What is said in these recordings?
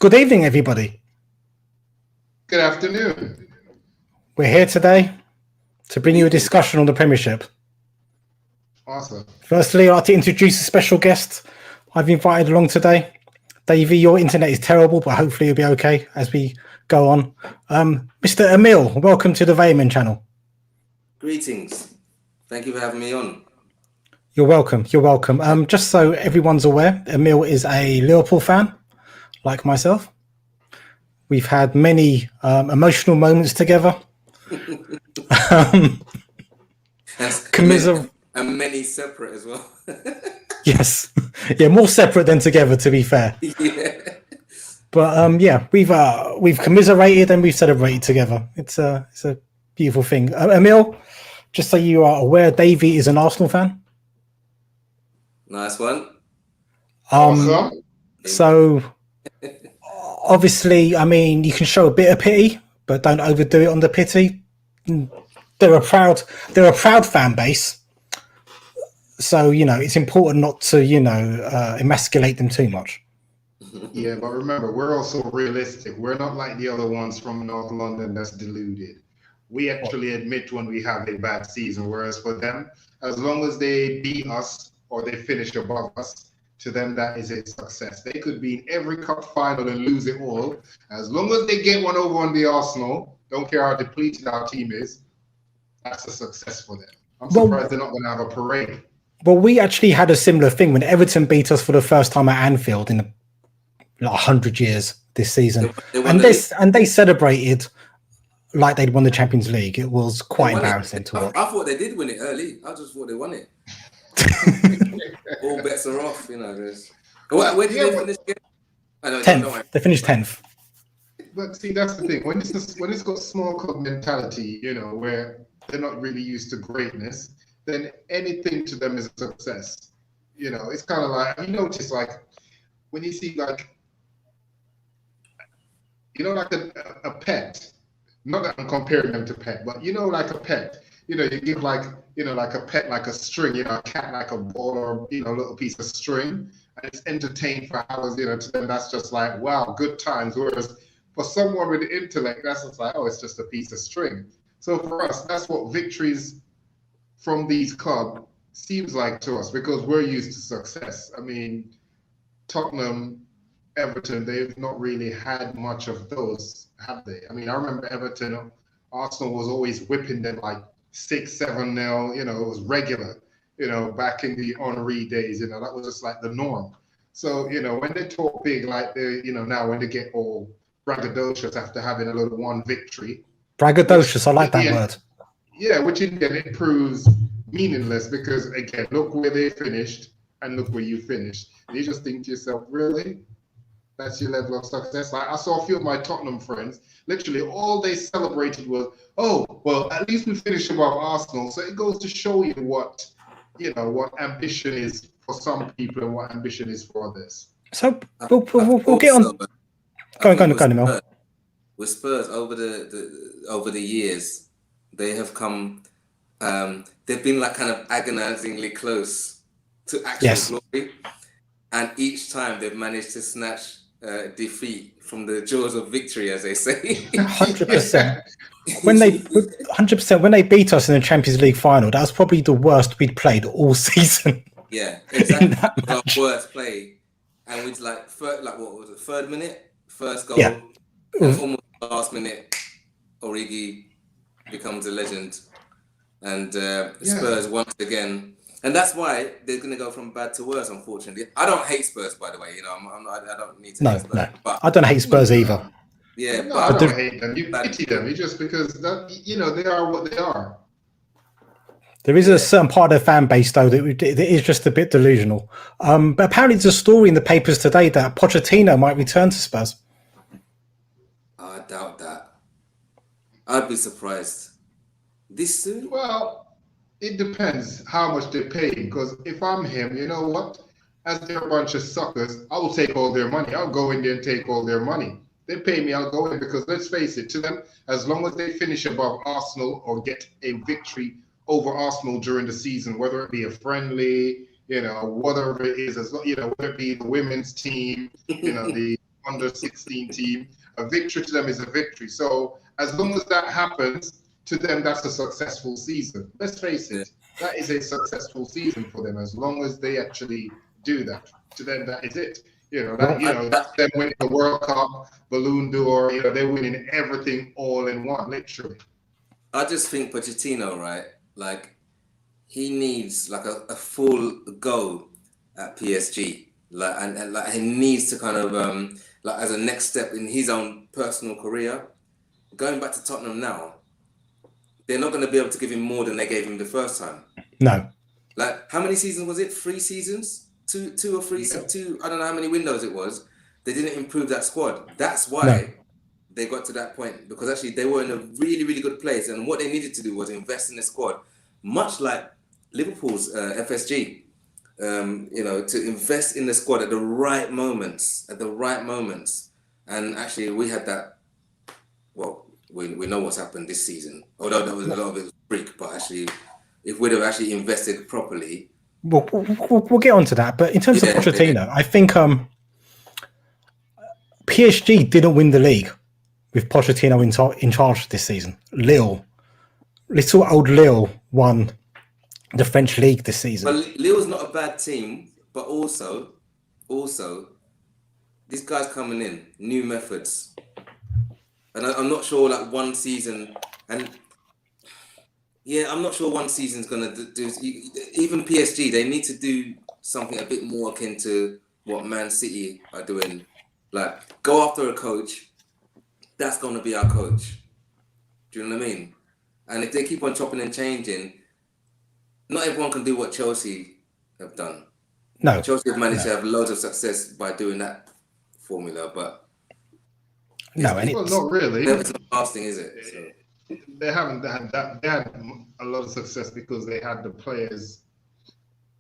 Good evening, everybody. Good afternoon. We're here today to bring you a discussion on the Premiership. Awesome. Firstly, I'd like to introduce a special guest I've invited along today. Davey, your internet is terrible, but hopefully you'll be okay as we go on. Mr. Emil, welcome to the Vaya Men channel. Greetings. Thank you for having me on. You're welcome. You're welcome. Just so everyone's aware, Emil is a Liverpool fan, like myself. We've had many emotional moments together. And many separate as well. Yes. Yeah, more separate than together, to be fair. Yeah. But we've commiserated and we've celebrated together. It's a beautiful thing. Emil, just so you are aware, Davey is an Arsenal fan. Nice one. So obviously, I mean, you can show a bit of pity, but don't overdo it on the pity. They're a proud fan base. So, it's important not to, emasculate them too much. Yeah, but remember, we're also realistic. We're not like the other ones from North London that's deluded. We actually admit when we have a bad season, whereas for them, as long as they beat us or they finish above us, to them that is a success. They could be in every cup final and lose it all. As long as they get one over on the Arsenal, don't care how depleted our team is, that's a success for them. I'm surprised they're not going to have a parade. Well, we actually had a similar thing when Everton beat us for the first time at Anfield in 100 years this season. They celebrated like they'd won the Champions League. It was quite embarrassing to watch. I thought they did win it early. I just thought they won it. All bets are off, Where did they finish? 10th. They finished 10th. But see, that's the thing. When it's got small club mentality, where they're not really used to greatness, then anything to them is a success. It's kind of like, you notice, like, when you see, like, like a pet, not that I'm comparing them to pet, but like a pet, you give like a pet, like a string, a cat, like a ball or, a little piece of string, and it's entertained for hours, to them, that's just like, wow, good times. Whereas for someone with intellect, that's just like, oh, it's just a piece of string. So for us, that's what victories from these clubs seems like to us, because we're used to success. I mean, Tottenham, Everton, they've not really had much of those, have they? I mean, I remember Everton, Arsenal was always whipping them like 6-7-0, it was regular, back in the Henry days, that was just like the norm. So, when they talk big, like they, now when they get all braggadocious after having a little one victory. Braggadocious, I like that word. Yeah, which in the end it proves meaningless, because again, look where they finished and look where you finished. And you just think to yourself, really? That's your level of success? Like, I saw a few of my Tottenham friends, literally all they celebrated was, oh, well, at least we finished above Arsenal. So it goes to show you what, what ambition is for some people and what ambition is for others. So we'll get on. Go on, Emil. With Spurs over the years, they have come. They've been like kind of agonizingly close to actual glory, and each time they've managed to snatch defeat from the jaws of victory, as they say. 100%. When they beat us in the Champions League final, that was probably the worst we'd played all season. Yeah, exactly. Our worst play, and we'd like what was it? Third minute, first goal, and almost last minute, Origi becomes a legend, and Spurs once again. And that's why they're going to go from bad to worse, unfortunately. I don't hate Spurs, by the way. I don't need to hate Spurs. No, but I don't hate Spurs either. Yeah, no, I don't hate them. You pity them. It's just because, they are what they are. There is a certain part of the fan base, though, that it is just a bit delusional. But apparently there's a story in the papers today that Pochettino might return to Spurs. I doubt that. I'd be surprised. This soon? Well, it depends how much they pay him, because if I'm him, you know what? As they're a bunch of suckers, I will take all their money. I'll go in there and take all their money. They pay me, I'll go in, because let's face it, to them, as long as they finish above Arsenal or get a victory over Arsenal during the season, whether it be a friendly, whatever it is, whether it be the women's team, the under 16 team. A victory to them is a victory. So as long as that happens, to them, that's a successful season. Let's face it, that is a successful season for them. As long as they actually do that, to them, that is it. That's them winning the World Cup, Balloon d'Or. They're winning everything all in one, literally. I just think Pochettino, right? Like, he needs like a full go at PSG. And he needs to kind of like as a next step in his own personal career. Going back to Tottenham now, they're not going to be able to give him more than they gave him the first time. No. Like, how many seasons was it? 3 seasons? Two or three? Yeah. Two? I don't know how many windows it was. They didn't improve that squad. That's why they got to that point, because actually they were in a really, really good place, and what they needed to do was invest in the squad, much like Liverpool's FSG. To invest in the squad at the right moments, and actually we had that. Well, we know what's happened this season, although there was a lot of it freak, but actually, if we'd have actually invested properly. We'll get onto that, but in terms of Pochettino, I think PSG didn't win the league with Pochettino in charge this season. Little old Lille won the French league this season. Well, Lille's not a bad team, but also, this guy's coming in, new methods, and I'm not sure like one season, and I'm not sure one season's gonna do. Even PSG, they need to do something a bit more akin to what Man City are doing. Like, go after a coach. That's going to be our coach. Do you know what I mean? And if they keep on chopping and changing, not everyone can do what Chelsea have done. No. Chelsea have managed to have loads of success by doing that formula, but not really. It's not lasting, is it? So. They haven't had that. They had a lot of success because they had the players.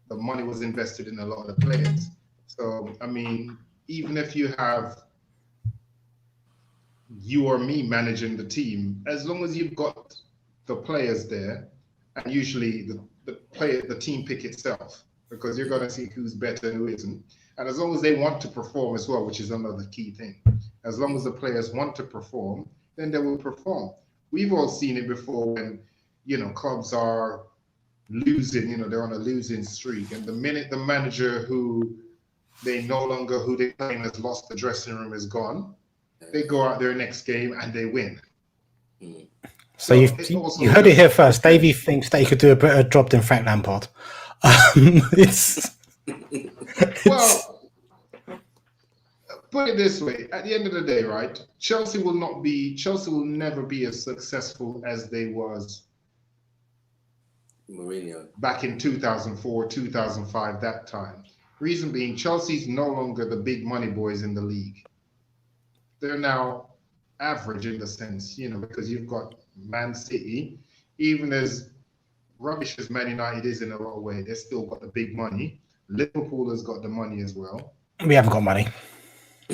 The money was invested in a lot of the players. So, I mean, even if you have you or me managing the team, as long as you've got the players there, and usually the team pick itself, because you're going to see who's better and who isn't. And as long as they want to perform as well, which is another key thing, as long as the players want to perform, then they will perform. We've all seen it before when, clubs are losing, they're on a losing streak. And the minute the manager who they're playing has lost the dressing room is gone, they go out their next game and they win. So you heard it here first. Davey thinks they could do a better job than Frank Lampard. Well, put it this way: at the end of the day, right? Chelsea will never be as successful as they was Mourinho back in 2004, 2005. That time. Reason being, Chelsea's no longer the big money boys in the league. They're now average in the sense, because you've got Man City, even as rubbish as Man United is in a lot of ways, they've still got the big money. Liverpool has got the money as well. We haven't got money.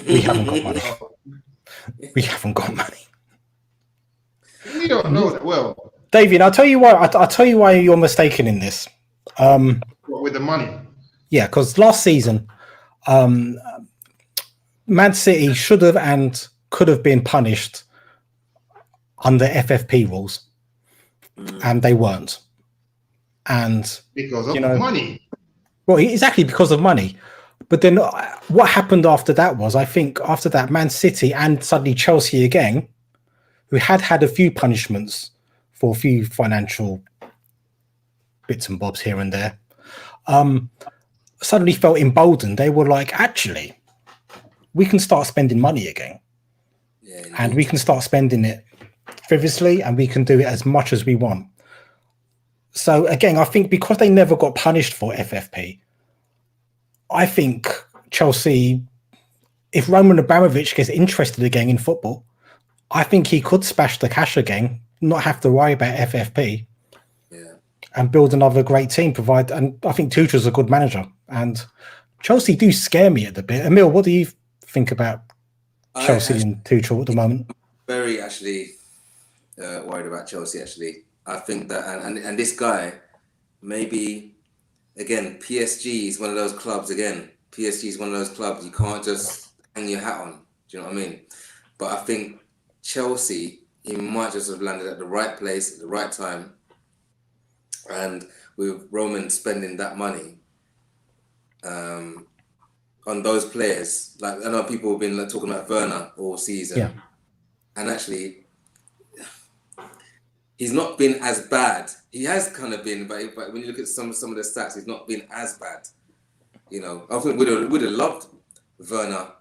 We haven't got money. We haven't got money. We don't know that well. David, I'll tell you why. I'll tell you why you're mistaken in this. With the money. Yeah, because last season, Man City should have and could have been punished under FFP rules, and they weren't. And because of money. Well, exactly because of money. But then what happened after that was, I think after that, Man City and suddenly Chelsea again, who had a few punishments for a few financial bits and bobs here and there, suddenly felt emboldened. They were like, actually, we can start spending money again. And we can start spending it frivolously, and we can do it as much as we want. So again, I think because they never got punished for FFP, I think Chelsea, if Roman Abramovich gets interested again in football, I think he could smash the cash again, not have to worry about FFP, and build another great team. And I think Tuchel's a good manager, and Chelsea do scare me at the bit. Emil, what do you think about Chelsea and Tuchel at the moment? Very worried about Chelsea. Actually, I think that, and this guy, maybe again, PSG is one of those clubs. Again, PSG is one of those clubs you can't just hang your hat on. Do you know what I mean? But I think Chelsea, he might just have landed at the right place at the right time. And with Roman spending that money on those players, like I know people have been like, talking about Werner all season, and actually he's not been as bad. He has kind of been, but when you look at some of the stats, he's not been as bad. You know, I think we'd have loved Werner.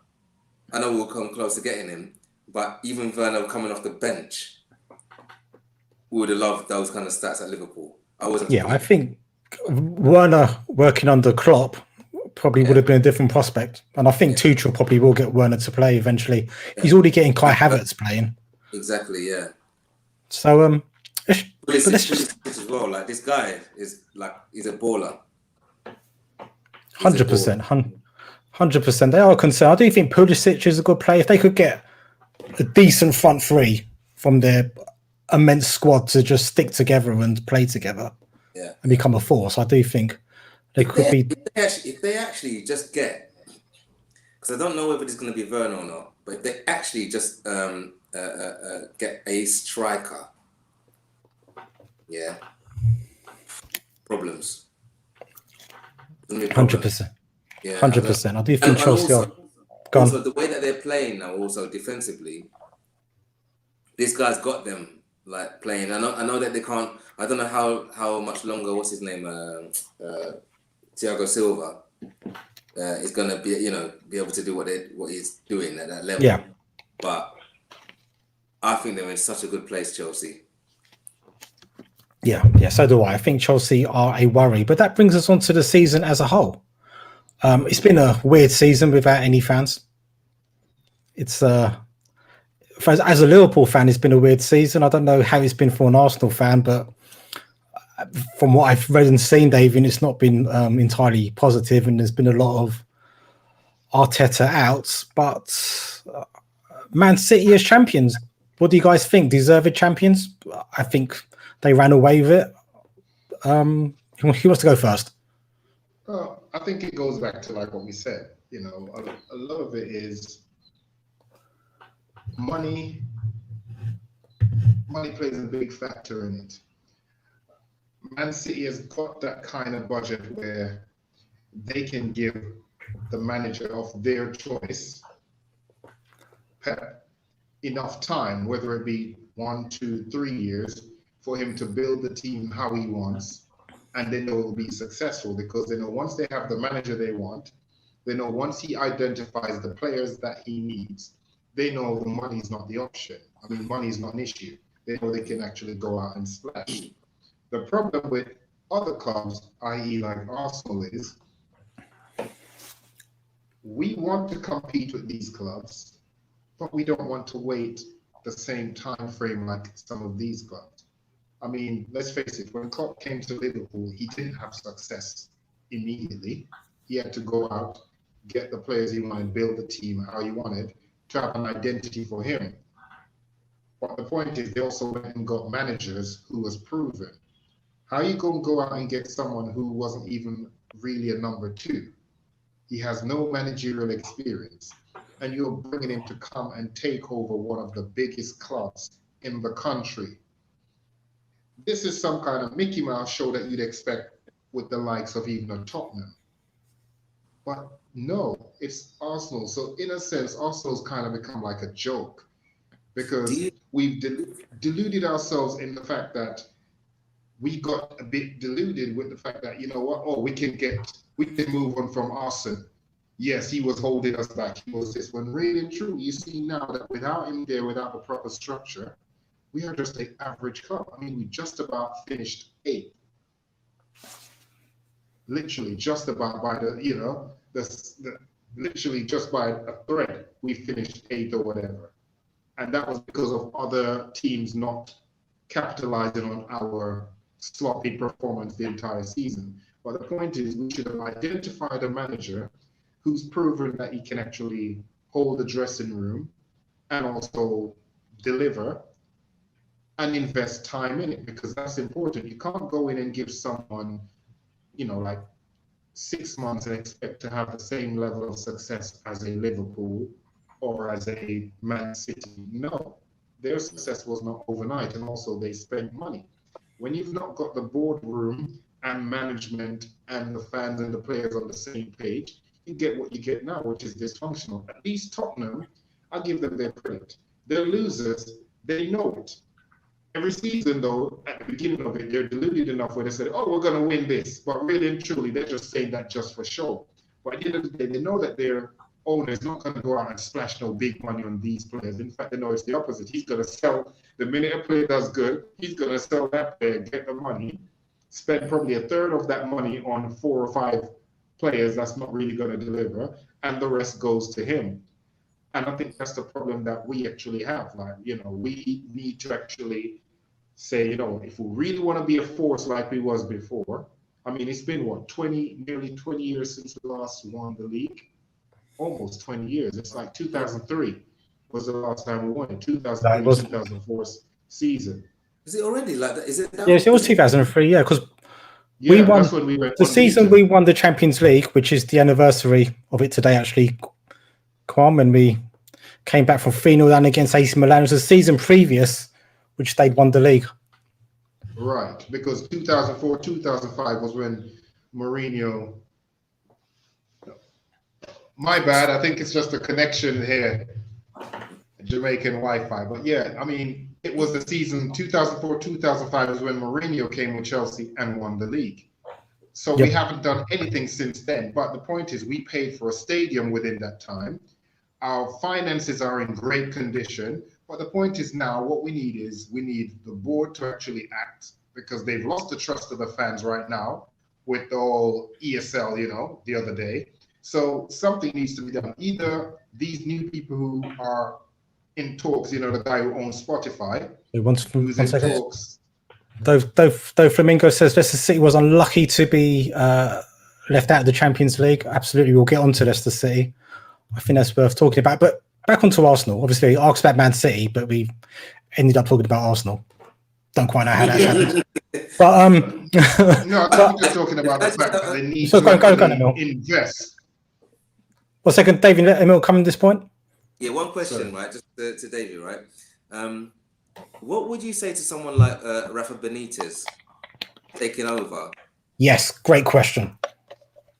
I know we'll come close to getting him, but even Werner coming off the bench, we would have loved those kind of stats at Liverpool. I think Werner working under Klopp probably would have been a different prospect, and I think Tuchel probably will get Werner to play eventually. He's already getting Kai Havertz playing. Exactly, yeah. So but let's just as well. Like this guy is like he's a baller. 100%, 100%. They are concerned. I do think Pulisic is a good player. If they could get a decent front three from their immense squad to just stick together and play together, and become a force, I do think they could be. If they actually just get, because I don't know whether it's going to be Werner or not, but if they actually just get a striker, problems. 100%. Yeah, 100%. I do think Chelsea are gone. Also, the way that they're playing now, also defensively, this guy's got them like playing. I know that they can't. I don't know how much longer. What's his name? Thiago Silva is gonna be able to do what he's doing at that level. Yeah. But I think they're in such a good place, Chelsea. Yeah, so do I. I think Chelsea are a worry. But that brings us on to the season as a whole. It's been a weird season without any fans. It's as a Liverpool fan, it's been a weird season. I don't know how it's been for an Arsenal fan, but from what I've read and seen, David, it's not been entirely positive, and there's been a lot of Arteta outs. But Man City as champions, what do you guys think? Deserved champions? I think they ran away with it. Who wants to go first? I think it goes back to like what we said. You know, a lot of it is money. Money plays a big factor in it. Man City has got that kind of budget where they can give the manager of their choice, Pep, enough time, whether it be 1, 2, 3 years, for him to build the team how he wants, and they know it will be successful because they know once they have the manager they want, they know once he identifies the players that he needs, they know the money is not the option. I mean, money is not an issue. They know they can actually go out and splash. The problem with other clubs, i.e. like Arsenal, is we want to compete with these clubs, but we don't want to wait the same time frame like some of these clubs. I mean, let's face it, when Klopp came to Liverpool, he didn't have success immediately. He had to go out, get the players he wanted, build the team how he wanted, to have an identity for him. But the point is, they also went and got managers who was proven. How are you going to go out and get someone who wasn't even really a number 2? He has no managerial experience, and you're bringing him to come and take over one of the biggest clubs in the country. This is some kind of Mickey Mouse show that you'd expect with the likes of even a Tottenham. But no, it's Arsenal. So in a sense, Arsenal's kind of become like a joke because we've deluded ourselves in the fact that we got a bit deluded with the fact that, you know what, we can move on from Arsene. Yes, he was holding us back. He was this. When really and true, you see now that without him there, without the proper structure, we are just an average club. I mean, we just about finished 8th. Literally, just about by literally just by a thread, we finished 8th or whatever. And that was because of other teams not capitalizing on our sloppy performance the entire season. But the point is, we should have identified a manager who's proven that he can actually hold the dressing room and also deliver and invest time in it, because that's important. You can't go in and give someone, like 6 months and expect to have the same level of success as a Liverpool or as a Man City. No, their success was not overnight, and also they spent money. When you've not got the boardroom and management and the fans and the players on the same page, you get what you get now, which is dysfunctional. At least Tottenham, I'll give them their credit. They're losers, they know it. Every season, though, at the beginning of it, they're deluded enough where they said, oh, we're going to win this. But really and truly, they're just saying that just for show. But at the end of the day, they know that their owner is not going to go out and splash no big money on these players. In fact, they know it's the opposite. He's going to sell, the minute a player does good, he's going to sell that player, get the money, spend probably a third of that money on 4 or 5 players that's not really going to deliver, and the rest goes to him. And I think that's the problem that we actually have. Like, you know, we need to actually say, you know, if we really want to be a force like we was before, I mean, it's been what, nearly 20 years since we last won the league? Almost 20 years. It's like 2003 was the last time we won it. 2003, 2004 season. Is it already like that? Is it? Yes, it was 2003. Yeah, because we won that's when we went the season we won the Champions League, which is the anniversary of it today. Actually, Kwame, and we came back from 3-0 down against AC Milan. It was the season previous, which they'd won the league. Right, because 2004, 2005 was when Mourinho. My bad. I think it's just a connection here, Jamaican Wi-Fi. But yeah, I mean, it was the season 2004, 2005 was when Mourinho came with Chelsea and won the league. So we haven't done anything since then. But the point is, we paid for a stadium within that time. Our finances are in great condition. But the point is now, what we need is the board to actually act, because they've lost the trust of the fans right now with the whole ESL, you know, the other day. So something needs to be done. Either these new people who are in talks, you know, the guy who owns Spotify, who's in talks. Though Flamingo says Leicester City was unlucky to be left out of the Champions League. Absolutely, we'll get on to Leicester City. I think that's worth talking about. But back onto Arsenal. Obviously, asked about Man City, but we ended up talking about Arsenal. Don't quite know how that happened. But no, I'm just talking about the fact that they need to invest. 1 second, David, let Emil come at this point. Yeah, one question, right? Just to David, right? What would you say to someone like Rafa Benitez taking over? Yes, great question.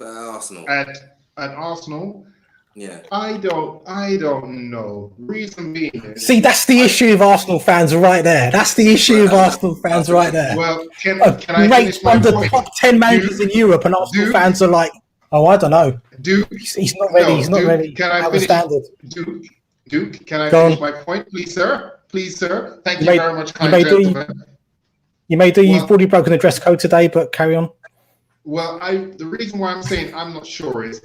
Arsenal. At Arsenal, yeah, I don't know. Reason being, see, that's the issue of Arsenal fans right there. That's the issue of Arsenal fans right there. Well, can I finish my one of point? the top 10 managers in Europe, and Arsenal fans are like, oh, I don't know. He's not ready. He's not ready. Can I finish? Duke, can I finish my point, please, sir? Please, sir. Thank you very much, kind gentlemen. You may do. You've already broken the dress code today, but carry on. Well, the reason why I'm saying I'm not sure is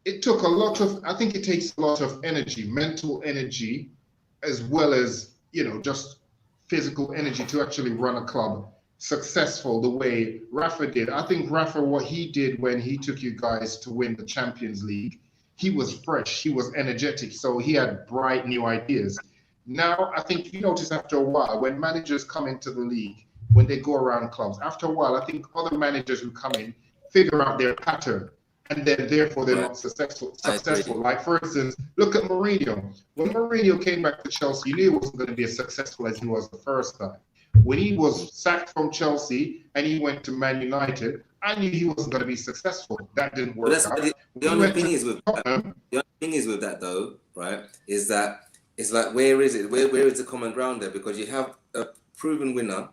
it took a lot of. I think it takes a lot of energy, mental energy, as well as, you know, just physical energy to actually run a club successful the way Rafa did. I think Rafa, what he did when he took you guys to win the Champions League, he was fresh, he was energetic, so he had bright new ideas. Now, I think you notice after a while, when managers come into the league, when they go around clubs, after a while, I think other managers who come in figure out their pattern, and then therefore they're not successful. Like, for instance, look at Mourinho. When Mourinho came back to Chelsea, you knew he wasn't going to be as successful as he was the first time. When he was sacked from Chelsea and he went to Man United, I knew he wasn't going to be successful. That didn't work out. The only thing is with that, though, right, is that it's like, where is it? Where is the common ground there? Because you have a proven winner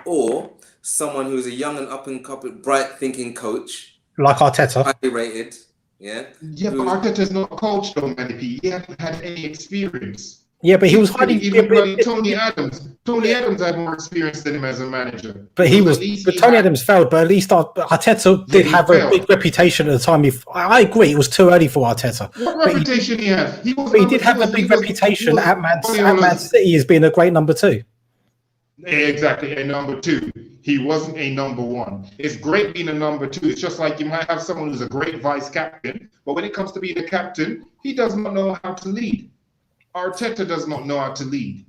or someone who's a young and up-and-coming, bright-thinking coach. Like Arteta. Highly rated, yeah? Yeah, but Arteta's not coached so many people. He hasn't had any experience. Yeah, but he was highly. Even Tony Adams. Tony Adams had more experience than him as a manager. But Tony Adams failed. But at least Arteta did have a big reputation at the time. I agree, it was too early for Arteta. What reputation he had? He did have a big reputation at Man City as being a great number 2. Exactly, a number 2. He wasn't a number 1. It's great being a number 2. It's just like you might have someone who's a great vice captain, but when it comes to being a captain, he does not know how to lead. Arteta does not know how to lead.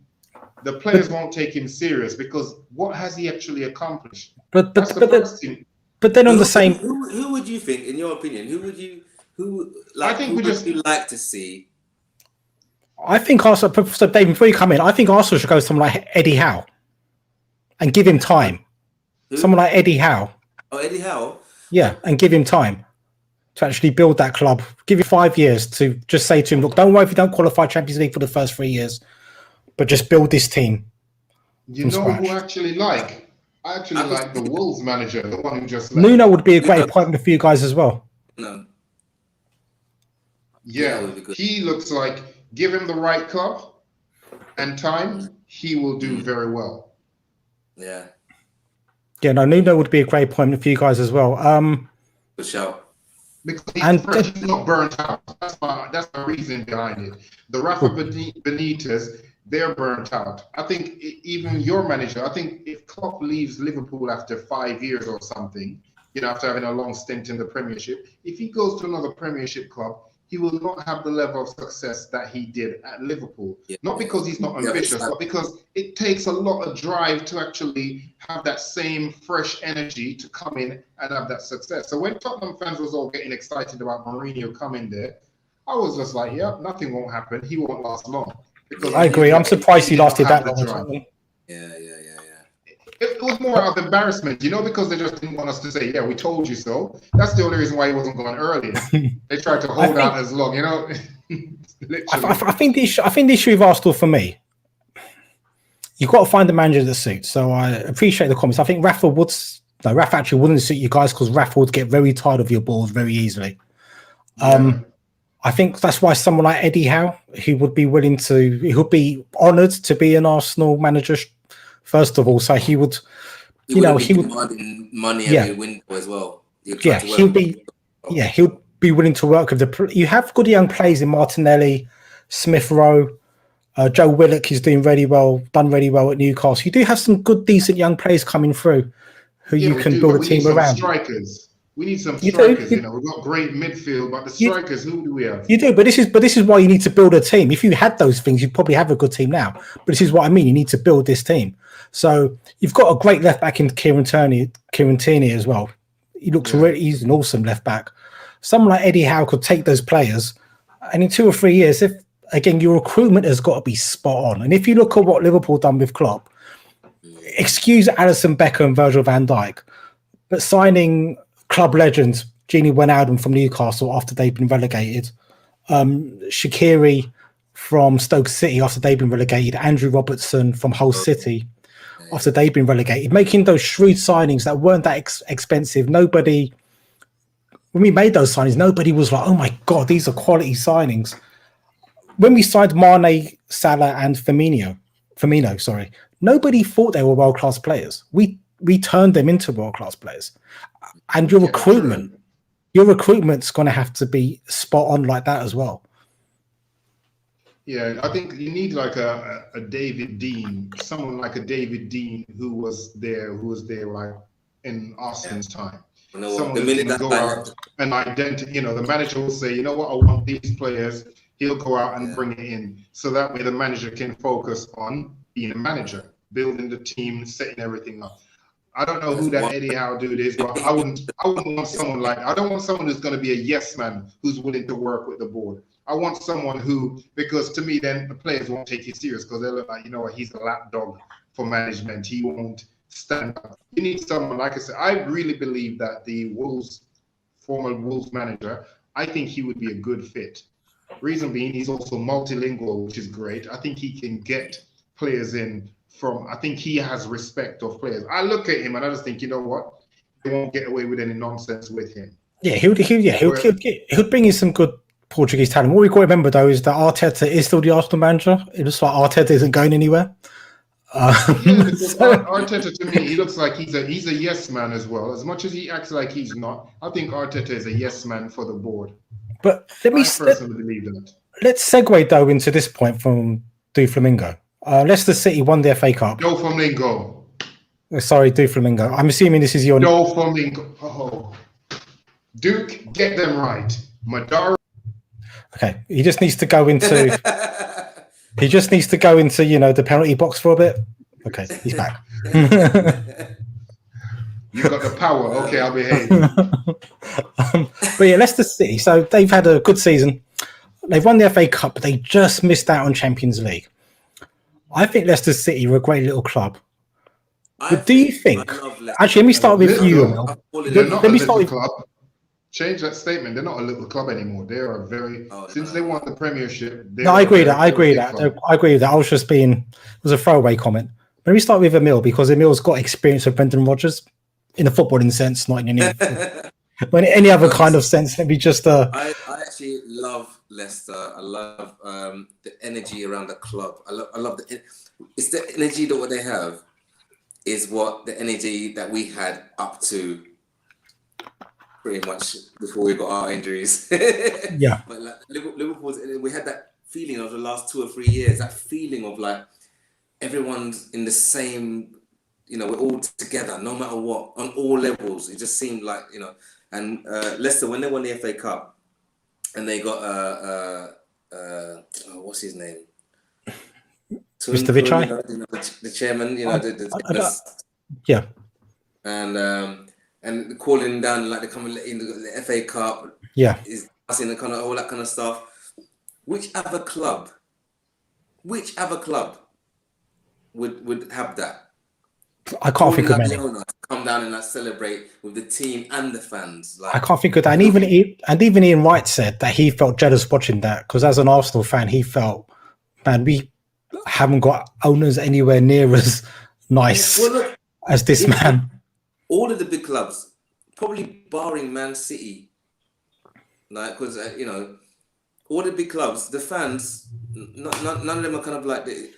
The players won't take him serious because what has he actually accomplished? But then on the same, who would you think, in your opinion, who would you like to see I think Arsenal. So, David, before you come in, I think Arsenal should go to someone like Eddie Howe and give him time. Who? Someone like Eddie Howe. Oh, Eddie Howe. Yeah, and give him time to actually build that club. Give you 5 years to just say to him, look, don't worry if you don't qualify Champions League for the first 3 years, but just build this team. You know who I actually like? I actually like the Wolves manager, the one who just left. Nuno would be a great appointment for you guys as well. No. Yeah, he looks like, give him the right club and time, he will do very well. Yeah. Yeah, no, Nuno would be a great appointment for you guys as well. Good shout. Because he's not burnt out. That's the reason behind it. The Rafa Benitez, they're burnt out. I think even your manager, I think if Klopp leaves Liverpool after 5 years or something, after having a long stint in the Premiership, if he goes to another Premiership club, he will not have the level of success that he did at Liverpool. Yeah. Not because he's not ambitious, but because it takes a lot of drive to actually have that same fresh energy to come in and have that success. So when Tottenham fans was all getting excited about Mourinho coming there, I was just like, yeah, nothing won't happen. He won't last long. Because I agree. I'm surprised he lasted that long. Yeah. It was more out of embarrassment, because they just didn't want us to say, yeah, we told you so. That's the only reason why he wasn't going earlier. They tried to hold out as long, I think the issue with Arsenal for me, you've got to find the manager that suits. So I appreciate the comments. I think Rafa actually wouldn't suit you guys because Rafa would get very tired of your balls very easily. I think that's why someone like Eddie Howe, he would be honoured to be an Arsenal manager. First of all, so he would demanding money every window as well. He'll be willing to work with you have good young players in Martinelli, Smith Rowe, Joe Willock is done really well at Newcastle. You do have some good, decent young players coming through who you can build a team around. Strikers. We need some strikers, We've got great midfield, but the strikers, who do we have? You do, but this is why you need to build a team. If you had those things, you'd probably have a good team now. But this is what I mean. You need to build this team. So you've got a great left back in Kieran Tierney as well. He looks he's an awesome left back. Someone like Eddie Howe could take those players, and in 2 or 3 years, if again your recruitment has got to be spot on. And if you look at what Liverpool done with Klopp, excuse Alisson Becker and Virgil van Dijk, but signing club legends Gini Wijnaldum from Newcastle after they've been relegated, Shaqiri from Stoke City after they've been relegated, Andrew Robertson from Hull City after they've been relegated, making those shrewd signings that weren't that expensive. When we made those signings, nobody was like, oh my God, these are quality signings. When we signed Mane, Salah and Firmino, nobody thought they were world-class players. We turned them into world-class players. And your recruitment's going to have to be spot on like that as well. Yeah, I think you need like a David Dean, someone like a David Dean who was there like in Austin's time. Someone who's going to go out and identify, the manager will say, you know what, I want these players. He'll go out and bring it in. So that way the manager can focus on being a manager, building the team, setting everything up. I don't know who that Eddie Howe dude is, but I wouldn't want someone I don't want someone who's going to be a yes man who's willing to work with the board. I want someone who, because to me, then the players won't take you serious because they'll look like, he's a lapdog for management. He won't stand up. You need someone, like I said, I really believe that the former Wolves manager, I think he would be a good fit. Reason being, he's also multilingual, which is great. I think he can get players in I think he has respect of players. I look at him and I just think, you know what? They won't get away with any nonsense with him. Yeah, he'll bring in some good Portuguese talent. What we've got to remember though is that Arteta is still the Arsenal manager. It looks like Arteta isn't going anywhere. Arteta to me, he looks like he's a yes man as well. As much as he acts like he's not, I think Arteta is a yes man for the board. But I personally believe that. Let's segue though into this point from Do Flamingo. Leicester City won the FA Cup. No Flamingo. Sorry, Do Flamingo. I'm assuming this is your... No Flamingo. Oh. Duke, get them right. Madara. Okay, he just needs to go into... the penalty box for a bit. Okay, he's back. You got the power. Okay, I'll behave. But yeah, Leicester City. So they've had a good season. They've won the FA Cup, but they just missed out on Champions League. I think Leicester City are a great little club. But do you think? Actually, let me start with you, Emil. They're not a little club. Change that statement. They're not a little club anymore. They are very. Since they won the Premiership. No, I agree that. I agree with that. I was just being. It was a throwaway comment. Let me start with Emil because Emil's got experience with Brendan Rodgers in a footballing sense, not in any other kind of sense. Let me just. I actually love Leicester. I love the energy around the club. I love it's the energy that what they have is what the energy that we had up to pretty much before we got our injuries. Yeah. But like Liverpool's, we had that feeling of the last 2 or 3 years, that feeling of like everyone's in the same, we're all together, no matter what, on all levels. It just seemed like, and Leicester, when they won the FA Cup and they got, what's his name? Mr. Vichai? The chairman, yeah. And calling down like they come in the FA Cup, is passing the kind of all that kind of stuff. Which other club would have that? I can't think of many. Come down and like celebrate with the team and the fans. Like, I can't think of that. And even Ian Wright said that he felt jealous watching that because as an Arsenal fan, he felt, man, we haven't got owners anywhere near as nice as this man. All of the big clubs, probably barring Man City, like because all the big clubs, the fans, none of them are kind of like the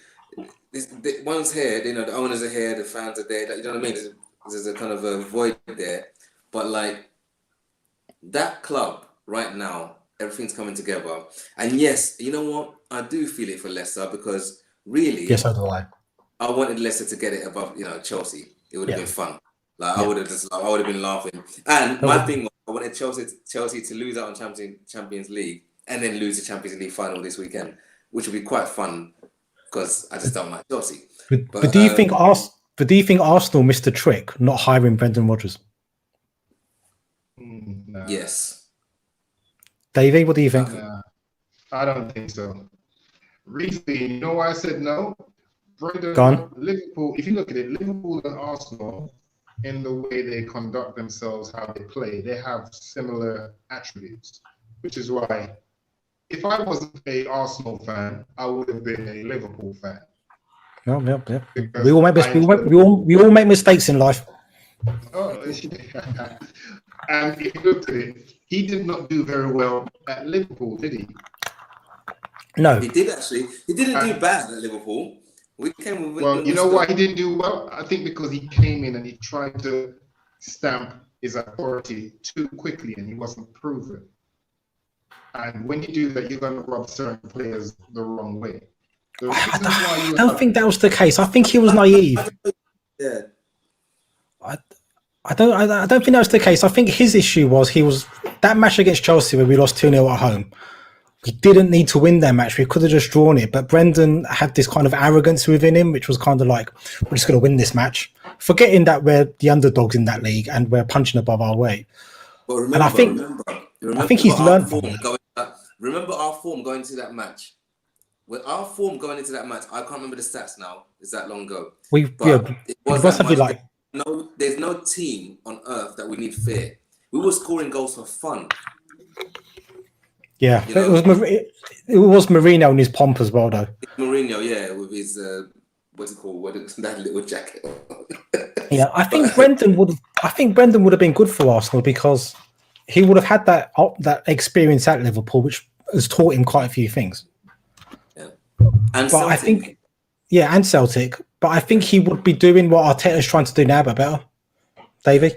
one's here. The owners are here, the fans are there. You know what I mean? There's a kind of a void there, but like that club right now, everything's coming together. And yes, you know what? I do feel it for Leicester because really, yes, so do I. I wanted Leicester to get it above, Chelsea. It would have been fun. Like I would have been laughing. And my thing was, I wanted Chelsea to lose out on Champions League and then lose the Champions League final this weekend, which would be quite fun because I just don't like Chelsea. But do you think Arsenal missed a trick not hiring Brendan Rodgers? No. Yes. Davey, what do you think? I don't think so. Recently, you know why I said no? Liverpool, if you look at it, Liverpool and Arsenal, in the way they conduct themselves, how they play, they have similar attributes, which is why if I wasn't a Arsenal fan, I would have been a Liverpool fan. Yeah. We all make mistakes in life. Oh, and if you looked at it, he did not do very well at Liverpool, did he? No, he did actually. He didn't do bad at Liverpool. Well, you know why he didn't do well? I think because he came in and he tried to stamp his authority too quickly and he wasn't proven. And when you do that, you're going to rub certain players the wrong way. I don't think that was the case. I think he was naive. Yeah. I don't think that was the case. I think his issue was that match against Chelsea where we lost 2-0 at home. We didn't need to win that match. We could have just drawn it. But Brendan had this kind of arrogance within him, which was kind of like, we're just going to win this match. Forgetting that we're the underdogs in that league and we're punching above our weight. But remember, I think he's learned from it. Remember our form going into that match? With our form going into that match, I can't remember the stats now. It's that long ago. It was something like... There's no team on earth that we need fear. We were scoring goals for fun. Yeah, it was Mourinho in his pomp as well, though. Mourinho, yeah, with his what's it called? That little jacket. Yeah, I think Brendan would have been good for Arsenal because he would have had that experience at Liverpool, which has taught him quite a few things. Yeah, and Celtic. But I think he would be doing what Arteta's trying to do now, but better. Davey?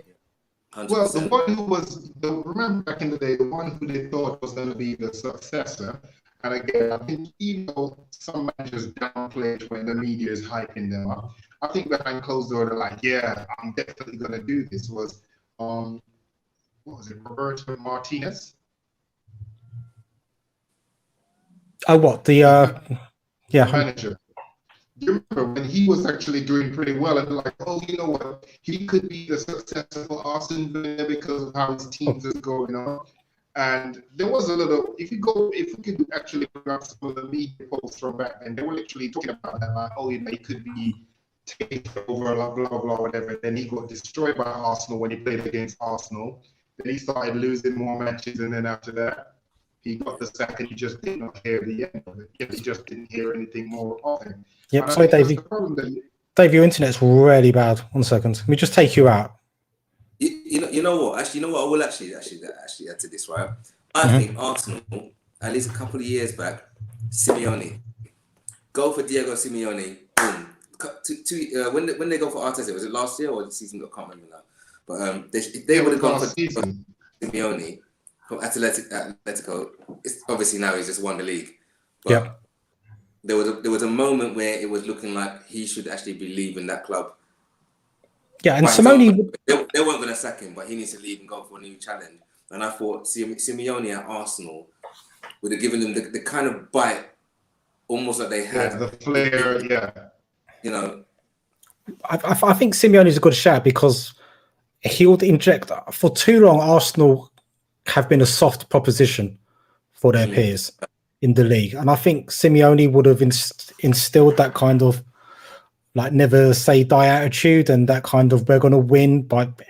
100%. Well, the one who was, remember back in the day, the one who they thought was going to be the successor, and again, I think even though some managers downplay it when the media is hyping them up, I think behind closed doors, they're like, yeah, I'm definitely going to do this, was, what was it, Roberto Martinez? Oh, what? The manager. You remember when he was actually doing pretty well and like, oh, you know what? He could be the successor for Arsene Wenger because of how his teams is going on. And there was a little, if we could actually bring up some of the media posts from back then, they were literally talking about that, like, oh, he could be taken over, blah, blah, blah, whatever. Then he got destroyed by Arsenal when he played against Arsenal. Then he started losing more matches, and then after that, he got the sack, and you just did not hear the end of it. You just didn't hear anything more of him. Yep, sorry, Davey. Dave, your internet's really bad. 1 second. Let me just take you out. You know what? Actually, you know what? I will actually add to this, right? I think Arsenal, at least a couple of years back, Simeone, go for Diego Simeone. Boom. When they go for Arteta, was it last year or the season? I can't remember now. But if they would have gone for Simeone from Atletico, it's obviously now he's just won the league. But yeah. There was a moment where it was looking like he should actually be leaving that club. Yeah, and Simeone, they weren't going to sack him, but he needs to leave and go for a new challenge. And I thought Simeone at Arsenal would have given them the kind of bite, almost like they had. Yeah, the flair, yeah. You know, I think Simeone is a good shout because he would inject. For too long, Arsenal have been a soft proposition for their peers in the league, and I think Simeone would have instilled that kind of like never say die attitude and that kind of we're going to win. But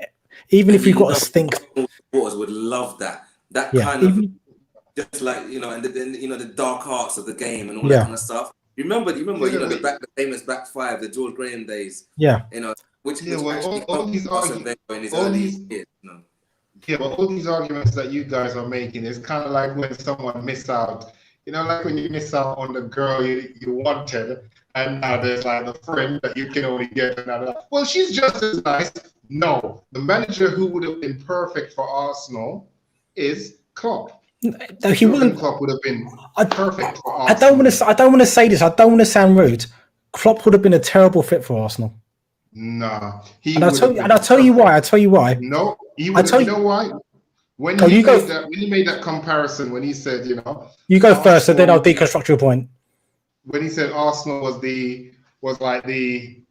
even if you've got a stink, supporters would love that kind of just like and then the dark arts of the game and all that kind of stuff. You remember the famous back five, the George Graham days. Yeah, which all these arguments in his early years. Yeah, but all these arguments that you guys are making is kind of like when someone miss out. Like when you miss out on the girl you wanted, and now there's like a friend that you can only get another. Well, she's just as nice. No, the manager who would have been perfect for Arsenal is Klopp. No, he wouldn't. Klopp would have been perfect for Arsenal. I don't want to say this. I don't want to sound rude. Klopp would have been a terrible fit for Arsenal. Nah, I'll tell you why. No, he would. You know why? When he made that comparison, when he said, you go Arsenal, first, and then I'll deconstruct your point. When he said Arsenal was like the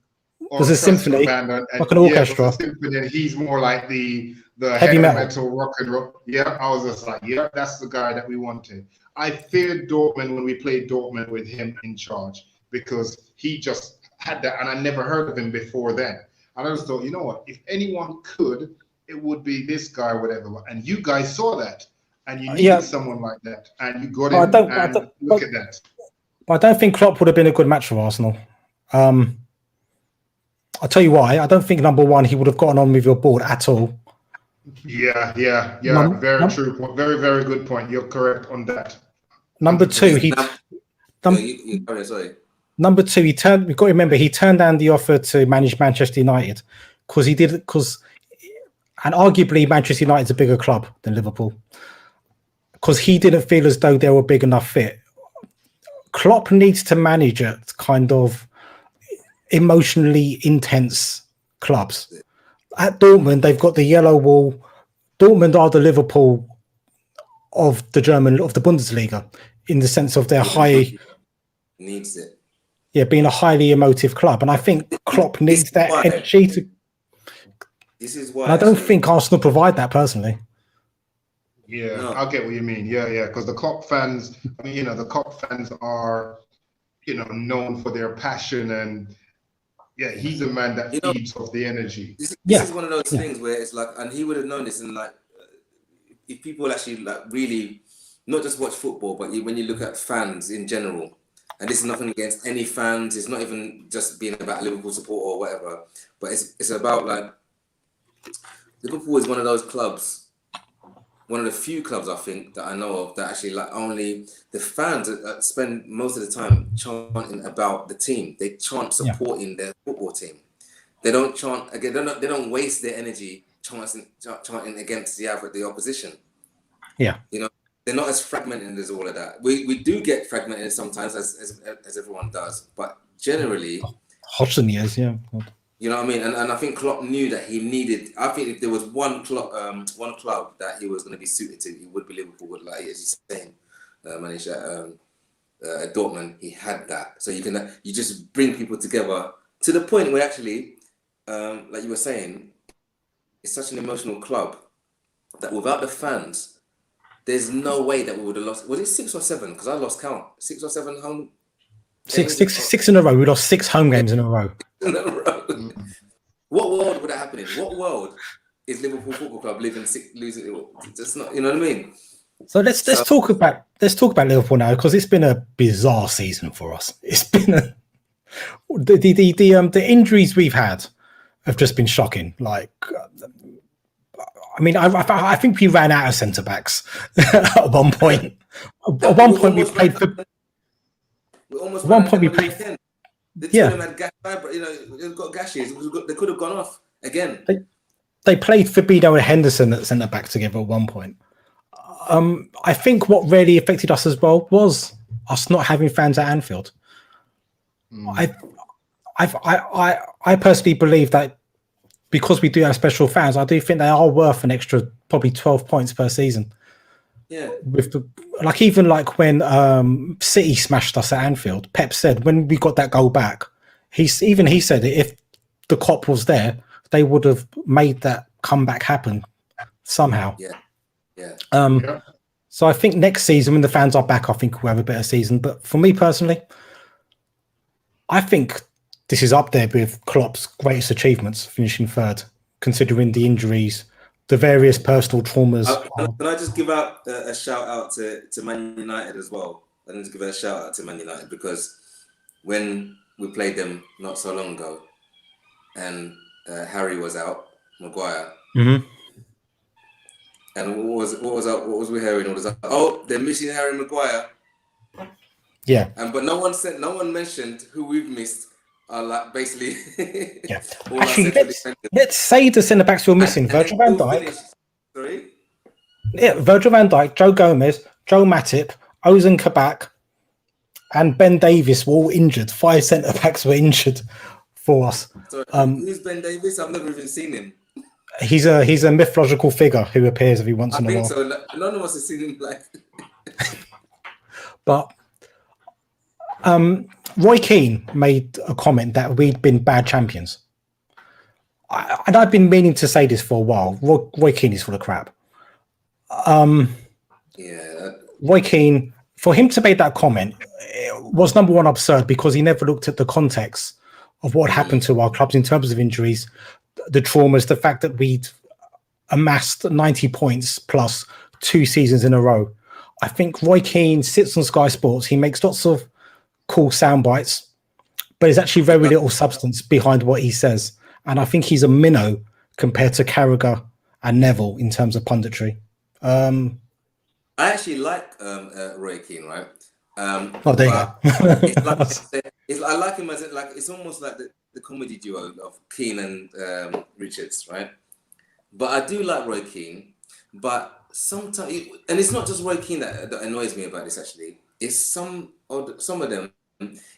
a symphony, band, and like an orchestra. Was a symphony, and he's more like the heavy metal rock and roll. Yeah, I was just like, yeah, that's the guy that we wanted. I feared Dortmund when we played Dortmund with him in charge because he just had that, and I never heard of him before then. And I just thought, you know what? If anyone could, it would be this guy, whatever. And you guys saw that, and you needed someone like that, and you got him. Look at that. But I don't think Klopp would have been a good match for Arsenal. I'll tell you why. I don't think, number one, he would have gotten on with your board at all. Yeah. Very true. Very, very good point. You're correct on that. Number two, Number two, you've got to remember, he turned down the offer to manage Manchester United and arguably Manchester United's a bigger club than Liverpool, because he didn't feel as though they were a big enough fit. Klopp needs to manage it kind of emotionally intense clubs. At Dortmund, they've got the yellow wall. Dortmund are the Liverpool of the Bundesliga, in the sense of their high needs it. Yeah, being a highly emotive club, and I think Klopp needs that energy to. This is why I don't think Arsenal provide that personally. Yeah, no. I get what you mean. Yeah, because the Klopp fans, the Klopp fans are, known for their passion, and he's a man that feeds off the energy. This is one of those things where it's like, and he would have known this, and like, if people actually like really not just watch football, but when you look at fans in general, and this is nothing against any fans, it's not even just being about Liverpool support or whatever, but it's about like, Liverpool is one of those clubs, one of the few clubs I think that I know of that actually like only the fans spend most of the time chanting about the team. They chant supporting their football team. They don't chant again. They don't waste their energy chanting against the opposition. Yeah, they're not as fragmented as all of that. We do get fragmented sometimes, as everyone does, but generally, Hodgson is, yeah. You know what I mean? And I think Klopp knew that he needed. I think if there was one club that he was going to be suited to, it would be Liverpool. Like as you're saying, manager at Dortmund, he had that. So you just bring people together to the point where actually, like you were saying, it's such an emotional club that without the fans, there's no way that we would have lost. Was it 6 or 7? Because I lost count. 6 or 7 home. Six in a row. We lost 6 home games in a row. In a row. What world would that happen in? What world is Liverpool Football Club losing? Just not. You know what I mean? So let's talk about Liverpool now, because it's been a bizarre season for us. It's been the injuries we've had have just been shocking. Like, I mean, I think we ran out of centre backs at one point. At one point, we played for. At one point, we played. The two of them had gash, they've got gashes. They could have gone off again. They played Fabinho and Henderson at centre back together at one point. I think what really affected us as well was us not having fans at Anfield. I personally believe that because we do have special fans, I do think they are worth an extra probably 12 points per season. Yeah. With even when City smashed us at Anfield, Pep said when we got that goal back, he said if the cop was there, they would have made that comeback happen somehow. Yeah. So I think next season when the fans are back, I think we'll have a better season. But for me personally, I think this is up there with Klopp's greatest achievements, finishing third, considering the injuries, the various personal traumas. Can I just give out a shout out to Man United as well? I need to give a shout out to Man United because when we played them not so long ago, and Harry was out, Maguire. Mm-hmm. And what was we hearing? All this? Oh, they're missing Harry Maguire. Yeah. But no one mentioned who we've missed. Like basically. Yeah. Actually, let's say the centre backs were missing: Virgil van Dijk. Sorry. Yeah, Virgil van Dijk, Joe Gomez, Joe Matip, Ozan Kabak, and Ben Davies were all injured. 5 centre backs were injured for us. Sorry, who's Ben Davies? I've never even seen him. He's a mythological figure who appears every once in a while. I think so. None of us have seen him like. But Roy Keane made a comment that we'd been bad champions. And I've been meaning to say this for a while. Roy Keane is full of crap. Yeah. Roy Keane, for him to make that comment, was number one absurd because he never looked at the context of what happened to our clubs in terms of injuries, the traumas, the fact that we'd amassed 90 points plus 2 seasons in a row. I think Roy Keane sits on Sky Sports. He makes lots of cool sound bites, but there's actually very little substance behind what he says. And I think he's a minnow compared to Carragher and Neville in terms of punditry. I actually like Roy Keane, right? There you go. I like him as it's almost like the comedy duo of Keane and Richards, right? But I do like Roy Keane, but sometimes, and it's not just Roy Keane that annoys me about this. Actually, it's some of them.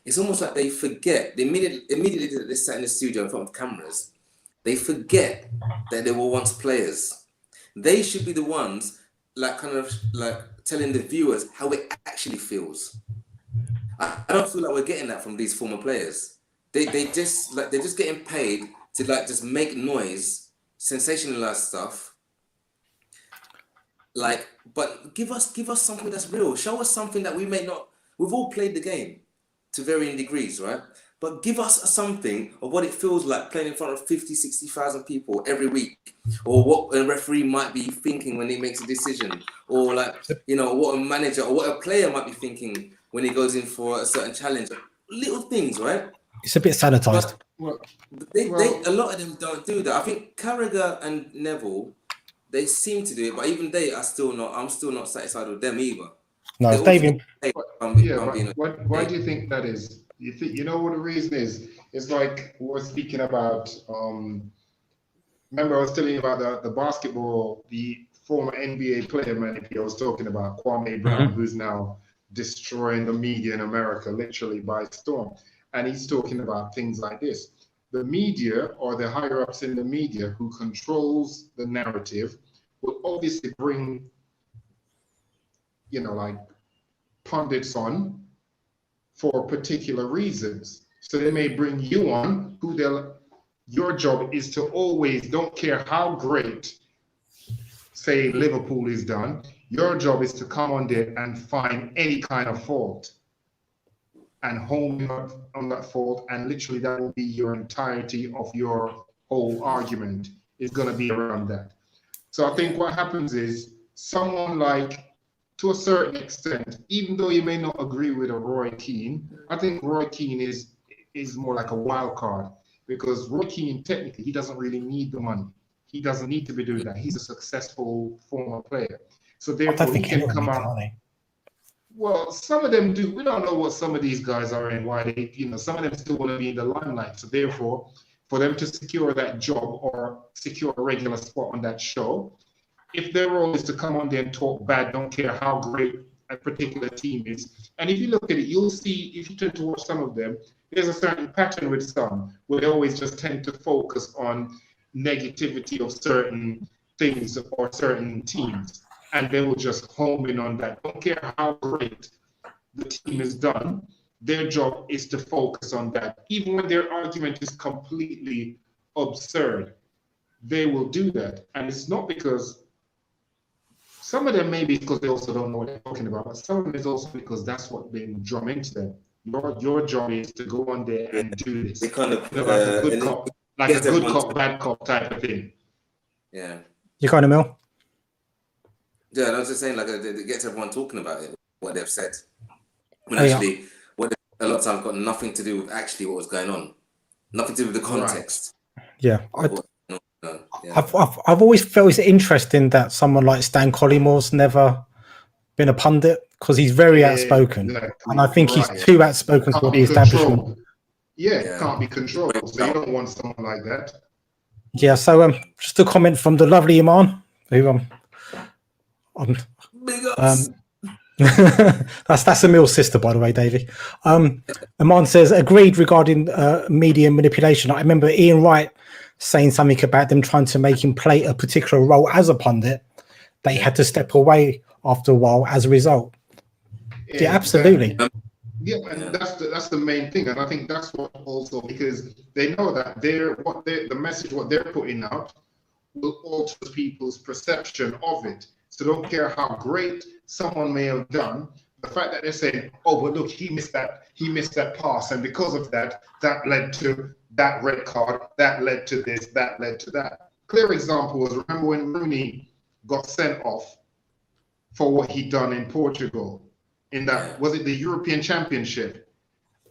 It's almost like they forget. They immediately that they sat in the studio in front of cameras, they forget that they were once players. They should be the ones kind of telling the viewers how it actually feels. I don't feel like we're getting that from these former players. They're just getting paid to just make noise, sensationalize stuff. But give us something that's real. Show us something that we may not. We've all played the game to varying degrees, right? But give us something of what it feels like playing in front of 50, 60,000 people every week, or what a referee might be thinking when he makes a decision, or what a manager or what a player might be thinking when he goes in for a certain challenge. Little things, right? It's a bit sanitized. A lot of them don't do that. I think Carragher and Neville, they seem to do it, but even I'm still not satisfied with them either. No, David. Why do you think that is? You know what the reason is? It's like we're speaking about. Remember, I was telling you about the basketball, the former NBA player, I was talking about Kwame Brown, who's now destroying the media in America, literally by storm. And he's talking about things like this. The media, or the higher ups in the media who controls the narrative, will obviously bring, pundits on for particular reasons. So they may bring you on, your job is to always, don't care how great, say Liverpool is done, Your job is to come on there and find any kind of fault and hone in on that fault, and literally that will be your entirety of your whole argument is going to be around that. So I think what happens is someone like, to a certain extent, even though you may not agree with a Roy Keane, I think Roy Keane is more like a wild card, because Roy Keane, technically, he doesn't really need the money. He doesn't need to be doing that. He's a successful former player. So therefore, he can come out. Well, some of them do. We don't know what some of these guys are and why they, some of them still want to be in the limelight. So therefore, for them to secure that job or secure a regular spot on that show, if their role is to come on there and talk bad, don't care how great a particular team is. And if you look at it, you'll see, if you tend to watch some of them, there's a certain pattern with some where they always just tend to focus on negativity of certain things or certain teams. And they will just home in on that. Don't care how great the team is done. Their job is to focus on that. Even when their argument is completely absurd, they will do that. And it's not because, some of them maybe because they also don't know what they're talking about, but some of them is also because that's what they drum into them. Your job is to go on there and do this. They kind of like a good cop, bad cop type of thing. Yeah. You kind of Mel? Yeah, I was just saying, like, it gets everyone talking about it, what they've said. When actually, what a lot of times got nothing to do with actually what was going on, nothing to do with the context. Yeah, I've always felt it's interesting that someone like Stan Collymore's never been a pundit, because he's very outspoken, and I think he's too outspoken for the establishment. Can't be controlled. So you don't want someone like that. Yeah. So just a comment from the lovely Iman, who Big ups. That's Emil's sister, by the way, Davey. Iman says, agreed regarding media manipulation. I remember Ian Wright saying something about them trying to make him play a particular role as a pundit. They had to step away after a while as a result. Yeah, absolutely. And that's the main thing, and I think that's what also, because they know that the message what they're putting out will alter people's perception of it. So don't care how great someone may have done, the fact that they're saying, oh, but look, he missed that pass, and because of that, that led to that red card, that led to this, that led to that. Clear example was, remember when Rooney got sent off for what he'd done in Portugal in that, was it the European Championship?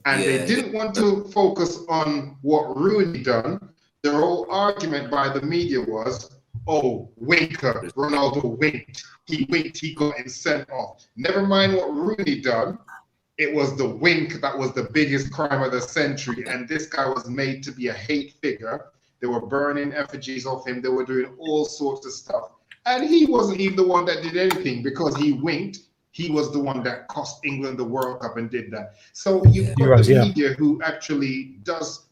And they didn't want to focus on what Rooney done. Their whole argument by the media was, oh, winker, Ronaldo winked. He winked, he got him sent off. Never mind what Rooney done. It was the wink that was the biggest crime of the century. And this guy was made to be a hate figure. They were burning effigies of him. They were doing all sorts of stuff. And he wasn't even the one that did anything, because he winked. He was the one that cost England the World Cup and did that. So you've got the media who actually does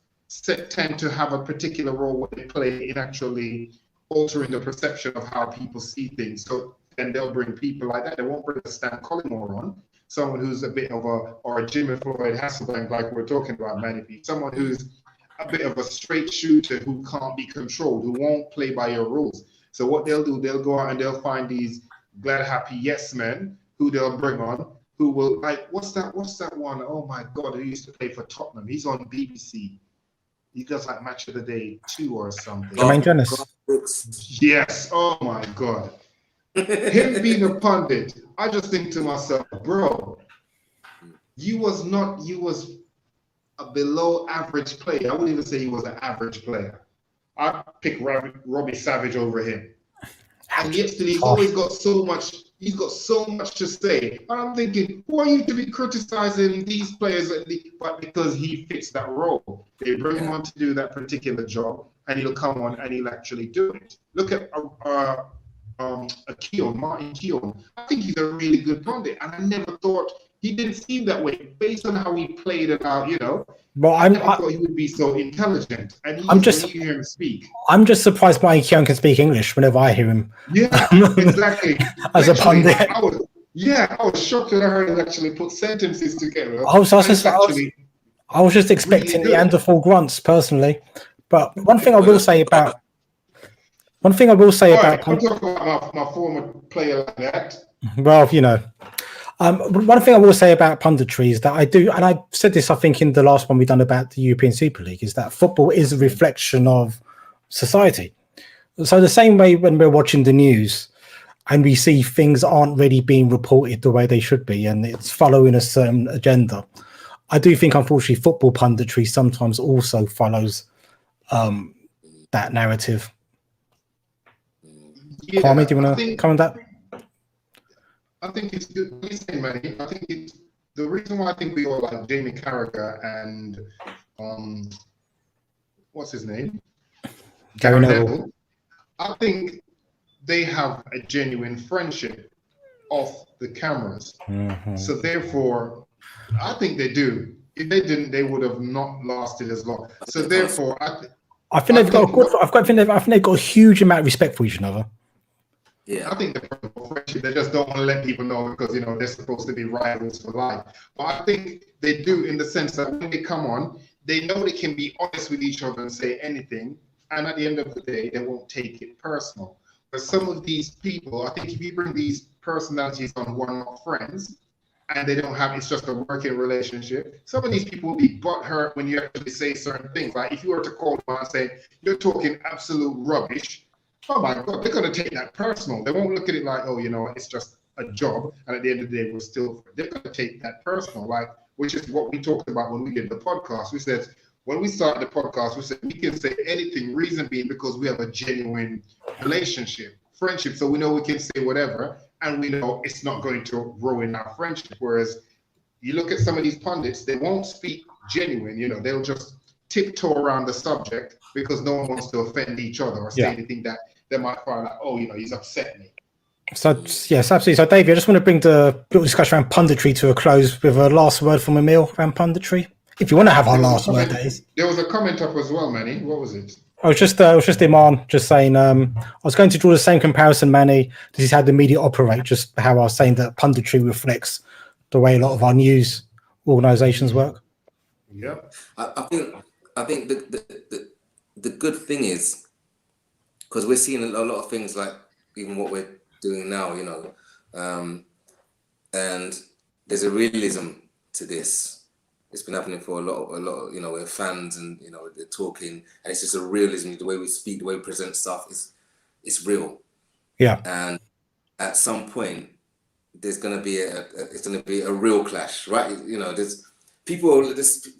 tend to have a particular role what they play in actually altering the perception of how people see things. So then they'll bring people like that. They won't bring a Stan Collymore on, someone who's a bit of a Jimmy Floyd Hasselbank, like we're talking about, Manipy. Someone who's a bit of a straight shooter who can't be controlled, who won't play by your rules. So what they'll do, they'll go out and they'll find these glad, happy yes men who they'll bring on, who will, like, what's that one? Oh my God, he used to play for Tottenham. He's on BBC. He does like Match of the Day 2 or something. Jermaine Dennis. Yes. Oh my God. Him being a pundit, I just think to myself, bro, you was a below average player. I wouldn't even say he was an average player. I'd pick Robbie Savage over him. And yet still he's always got so much, he's got so much to say. And I'm thinking, who are you to be criticizing these players? But because he fits that role. They bring him on to do that particular job, and he'll come on and he'll actually do it. Look at Martin Keown. I think he's a really good pundit, and I never thought he didn't seem that way based on how he played it out, Well, I thought he would be so intelligent, and when you hear him speak. I'm just surprised Martin Keown can speak English whenever I hear him. Yeah, exactly. As a pundit. I was shocked when I heard him actually put sentences together. I was just expecting the Neanderthal grunts personally, but one thing I will say about. I'm talking about my former player like that. Well, one thing I will say about punditry is that I do, and I said this, I think, in the last one we've done about the European Super League, is that football is a reflection of society. So the same way when we're watching the news and we see things aren't really being reported the way they should be, and it's following a certain agenda, I do think, unfortunately, football punditry sometimes also follows that narrative. Yeah, Kwame, do you want to comment on that? I think it's good. Manny. I think it's the reason why I think we all like Jamie Carragher and what's his name? Gary Neville. I think they have a genuine friendship off the cameras. Mm-hmm. So therefore, I think they do. If they didn't, they would have not lasted as long. So therefore, I think they've got a huge amount of respect for each other. Yeah, I think they're friendship. They just don't want to let people know because they're supposed to be rivals for life. But I think they do in the sense that when they come on, they know they can be honest with each other and say anything, and at the end of the day, they won't take it personal. But some of these people, I think, if you bring these personalities on who are not friends, and they don't have, it's just a working relationship, some of these people will be butthurt when you actually say certain things. Like if you were to call them and say you're talking absolute rubbish. Oh my God, they're going to take that personal. They won't look at it like, oh, it's just a job. And at the end of the day, they're going to take that personal, which is what we talked about when we did the podcast. We said, when we started the podcast, we said we can say anything, reason being because we have a genuine relationship, friendship. So we know we can say whatever, and we know it's not going to ruin our friendship. Whereas you look at some of these pundits, they won't speak genuine, they'll just tiptoe around the subject because no one wants to offend each other or say anything that they might find out, he's upset me. So, yes, absolutely. So, Davey, I just want to bring the little discussion around punditry to a close with a last word from Emil around punditry. If you want to have our last word, that is. There was a comment up as well, Manny. What was it? I was just Iman just saying, I was going to draw the same comparison, Manny. This is how the media operate, just how I was saying that punditry reflects the way a lot of our news organisations work. Yeah. I think the good thing is, because we're seeing a lot of things like even what we're doing now, and there's a realism to this. It's been happening for a lot, we're fans and, they're talking, and it's just a realism. The way we speak, the way we present stuff it's real. Yeah. And at some point, there's going to be a real clash, right? There's people,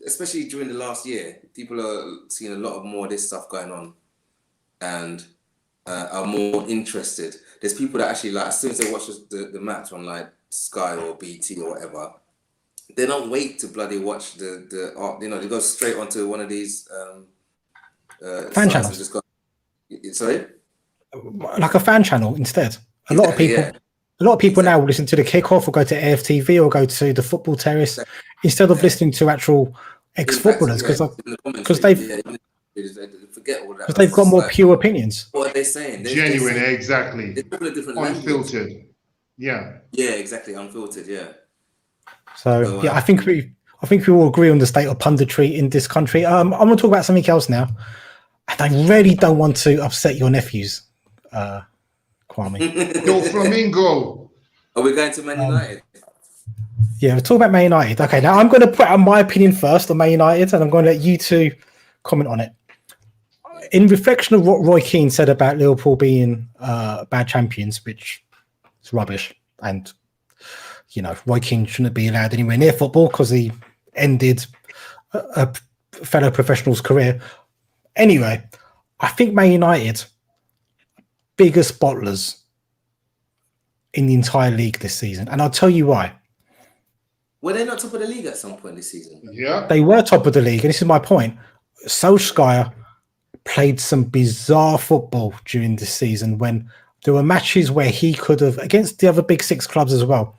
especially during the last year, people are seeing a lot more of this stuff going on, and are more interested. There's people that actually, as soon as they watch the match on like Sky or BT or whatever, they don't wait to bloody watch they go straight onto one of these fan channels. Just go, sorry? Like a fan channel instead. A lot of people now listen to the kickoff or go to AFTV or go to the football terrace instead of listening to actual ex-footballers because they've got more pure opinions. What are they saying? Genuine, exactly. Unfiltered. Language. Yeah. Yeah, exactly. Unfiltered. Yeah. So I think we all agree on the state of punditry in this country. I'm going to talk about something else now, and I really don't want to upset your nephews, Kwame. Go Flamingo. Are we going to Man United? Yeah, we'll talk about Man United. Okay, now I'm going to put out my opinion first on Man United, and I'm going to let you two comment on it. In reflection of what Roy Keane said about Liverpool being bad champions, which is rubbish, and Roy Keane shouldn't be allowed anywhere near football because he ended a fellow professional's career. Anyway, I think Man United, biggest bottlers in the entire league this season. And I'll tell you why. Were they not top of the league at some point this season? Yeah. They were top of the league. And this is my point. Solskjaer played some bizarre football during this season when there were matches where he could have, against the other big six clubs as well,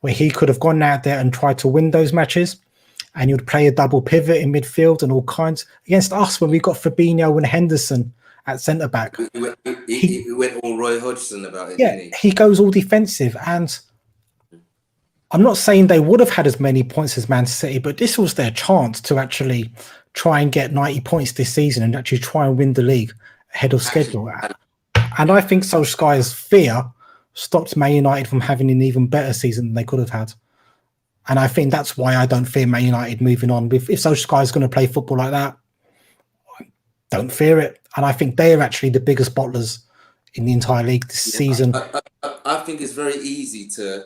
where he could have gone out there and tried to win those matches, and he would play a double pivot in midfield and all kinds. Against us, when we got Fabinho and Henderson at centre back, he went all Roy Hodgson about it. Yeah, didn't he goes all defensive, and I'm not saying they would have had as many points as Man City, but this was their chance to actually try and get 90 points this season and actually try and win the league ahead of schedule. And I think Solskjaer's fear stopped Man United from having an even better season than they could have had. And I think that's why I don't fear Man United moving on. If Solskjaer is going to play football like that, I don't fear it. And I think they are actually the biggest bottlers in the entire league this season. I think it's very easy to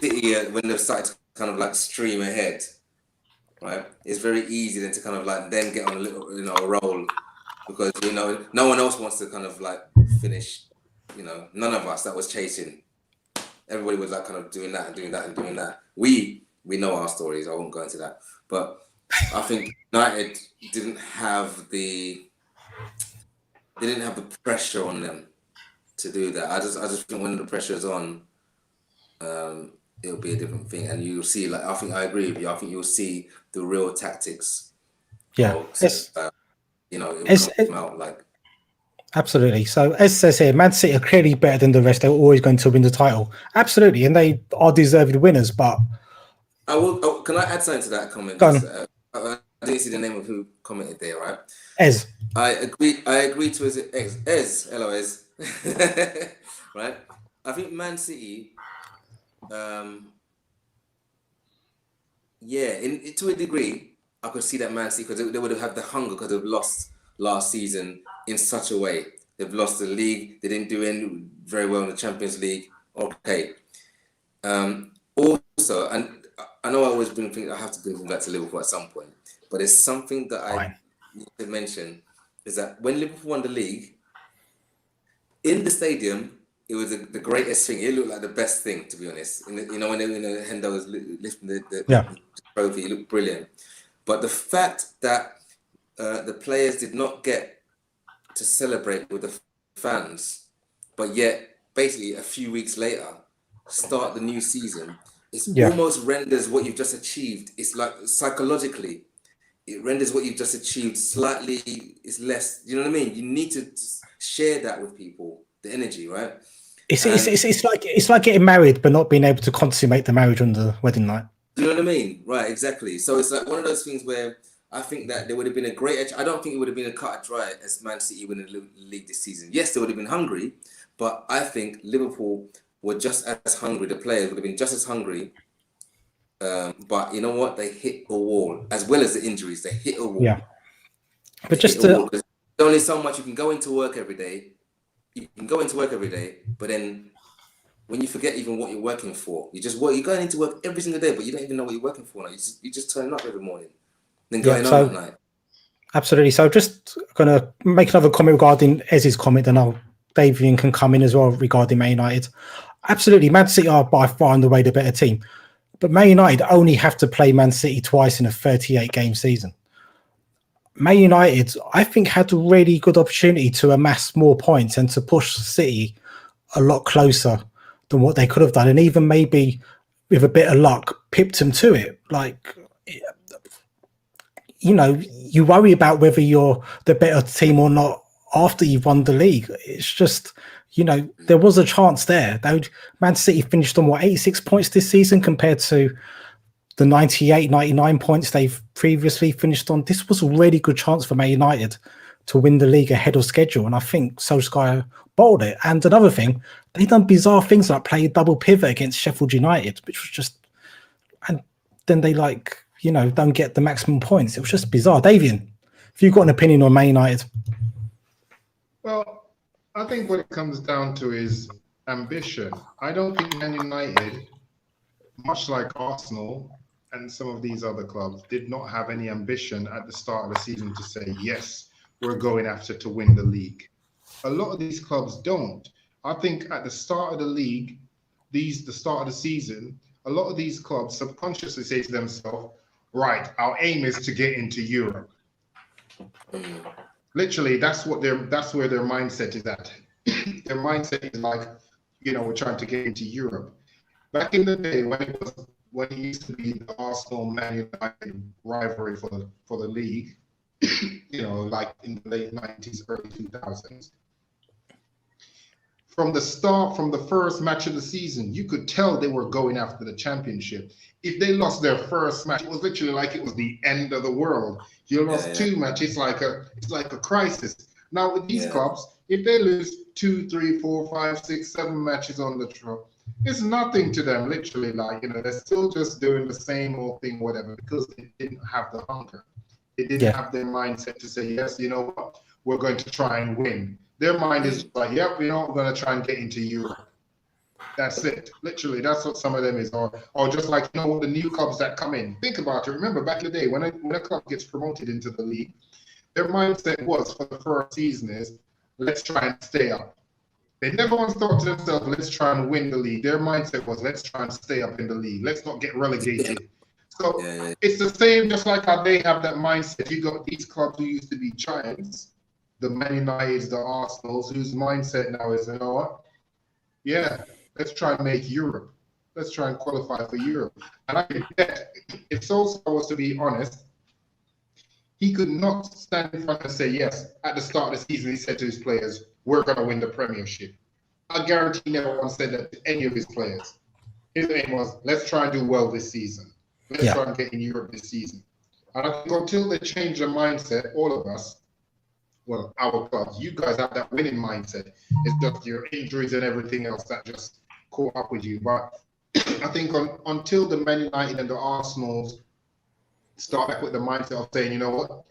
City when they've started to kind of like stream ahead, right? It's very easy then to kind of like then get on a little a roll, because no one else wants to kind of like finish. None of us that was chasing. Everybody was like kind of doing that and doing that and doing that. We know our stories. I won't go into that, but I think United didn't have the pressure on them to do that. I just think when the pressure is on, it'll be a different thing, and you'll see. Like, I think I agree with you. I think you'll see the real tactics. Yeah, it'll come out like. Absolutely. So, as it says here, Man City are clearly better than the rest. They're always going to win the title. Absolutely, and they are deserving winners. But I will. Can I add something to that comment? Go on. I didn't see the name of who commented there, right? Ez. I agree to Ez. Hello, Ez. Right. I think Man City. To a degree, I could see that Man City, because they would have had the hunger, because they've lost last season in such a way. They've lost the league. They didn't do very well in the Champions League. Okay. Also, and I know I always I have to bring things back to Liverpool at some point, but it's something that I need to mention, is that when Liverpool won the league, in the stadium, it was the greatest thing. It looked like the best thing, to be honest. When Hendo was lifting the trophy, it looked brilliant. But the fact that the players did not get to celebrate with the fans, but yet basically a few weeks later start the new season, almost renders what you've just achieved. It's like psychologically, it renders what you've just achieved slightly. It's less. You know what I mean? You need to share that with people. The energy, right? It's like getting married but not being able to consummate the marriage on the wedding night. Do you know what I mean? Right, exactly. So it's like one of those things where I think that there would have been a great. I don't think it would have been a cut and dry as Man City winning the league this season. Yes, they would have been hungry, but I think Liverpool were just as hungry. The players would have been just as hungry. But you know what? They hit a wall, as well as the injuries. They hit a wall. Yeah. But there's only so much you can go into work every day. You can go into work every day, but then when you forget even what you're working for, you're going into work every single day, but you don't even know what you're working for now. You just turn up every morning, then going on at night. Absolutely. So just going to make another comment regarding Ez's comment, and Davian can come in as well regarding Man United. Absolutely, Man City are by far and away the better team, but Man United only have to play Man City twice in a 38-game season. Man United, I think, had a really good opportunity to amass more points and to push City a lot closer than what they could have done, and even maybe with a bit of luck pipped them to it. Like, you worry about whether you're the better team or not after you've won the league. It's just, there was a chance there. Man City finished on 86 points this season compared to the 98, 99 points they've previously finished on. This was a really good chance for Man United to win the league ahead of schedule, and I think Solskjaer bowled it. And another thing, they done bizarre things like play a double pivot against Sheffield United, which was just, and then they don't get the maximum points. It was just bizarre. Davian, if you've got an opinion on Man United. Well, I think what it comes down to is ambition. I don't think Man United, much like Arsenal and some of these other clubs, did not have any ambition at the start of the season to say, yes, we're going after to win the league. A lot of these clubs don't. I think at the start of the league, the start of the season, a lot of these clubs subconsciously say to themselves, right, our aim is to get into Europe. Literally, that's where their mindset is at. Their mindset is like, we're trying to get into Europe. Back in the day, when it used to be the Arsenal Man United rivalry for the league, like in the late 90s, early 2000s, from the first match of the season, you could tell they were going after the championship. If they lost their first match, it was literally like it was the end of the world. You lost two matches, it's like a crisis. Now with these clubs, If they lose 2, 3, 4, 5, 6, 7 matches on the trot, it's nothing to them, literally. Like, they're still just doing the same old thing, whatever, because they didn't have the hunger. They didn't have their mindset to say, yes, you know what, we're going to try and win. Their mind is like, yep, we're not going to try and get into Europe. That's it. Literally, that's what some of them is. Or just like, the new clubs that come in. Think about it. Remember back in the day when a club gets promoted into the league, their mindset was for the first season is, let's try and stay up. They never once thought to themselves, let's try and win the league. Their mindset was, let's try and stay up in the league. Let's not get relegated. So it's the same, just like how they have that mindset. You got these clubs who used to be giants, the Man Uniteds, the Arsenals, whose mindset now is, you know what? Yeah, let's try and make Europe. Let's try and qualify for Europe. And I bet if Solskjaer was to be honest, he could not stand in front and say, yes, at the start of the season, he said to his players, we're going to win the Premiership. I guarantee he never once said that to any of his players. His aim was, let's try and do well this season. Let's try and get in Europe this season. And I think until they change their mindset, all of us, well, our clubs, you guys have that winning mindset. It's just your injuries and everything else that just caught up with you. But I think until the Man United and the Arsenals start back with the mindset of saying, you know what,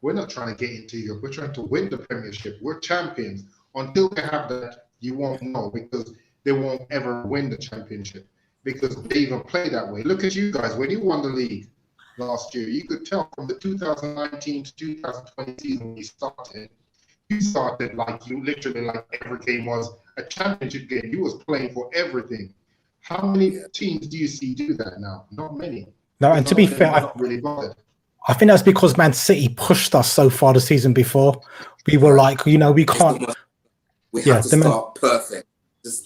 we're not trying to get into Europe. We're trying to win the Premiership. We're champions. Until they have that, you won't know, because they won't ever win the Championship, because they even play that way. Look at you guys. When you won the league last year, you could tell from the 2019 to 2020 season when you started like you literally like every game was a championship game. You was playing for everything. How many teams do you see do that now? Not many. No, and to be fair, I think that's because Man City pushed us so far the season before. We were like, we can't. We have to start perfect.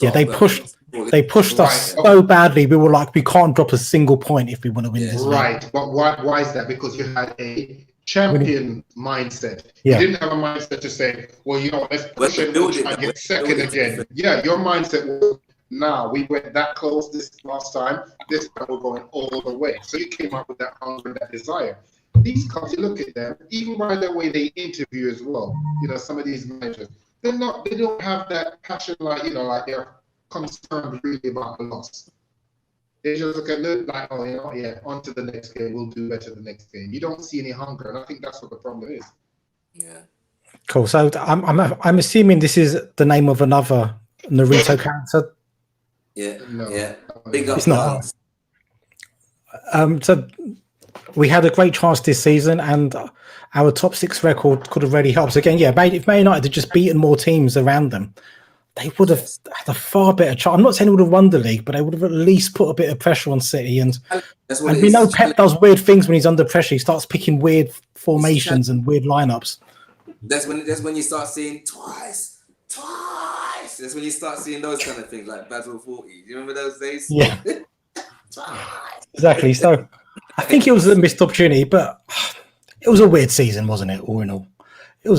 They pushed us so badly. We were like, we can't drop a single point if we want to win this. Right, league. But why is that? Because you had a champion mindset. You didn't have a mindset to say, well, let's push it and try and get second again. Yeah, your mindset was, we went that close this last time. This time we're going all the way. So you came up with that hunger and that desire. These clubs, you look at them, even by the way they interview as well. some of these managers, they don't have that passion like they're concerned really about the loss. They just look at it like, on to the next game, we'll do better the next game. You don't see any hunger, and I think that's what the problem is. Yeah. Cool. So I'm assuming this is the name of another Naruto character. Yeah. No. Yeah. Big up. It's not. So we had a great chance this season, and our top 6 record could have really helped. So again, if Man United had just beaten more teams around them, they would have had a far better chance. I'm not saying they would have won the league, but they would have at least put a bit of pressure on City. And we know Pep does weird things when he's under pressure. He starts picking weird formations and weird lineups. That's when you start seeing twice. That's when you start seeing those kind of things like Basel 40. Do you remember those days? Yeah. Exactly. So I think it was a missed opportunity, but it was a weird season, wasn't it? All in all, I'm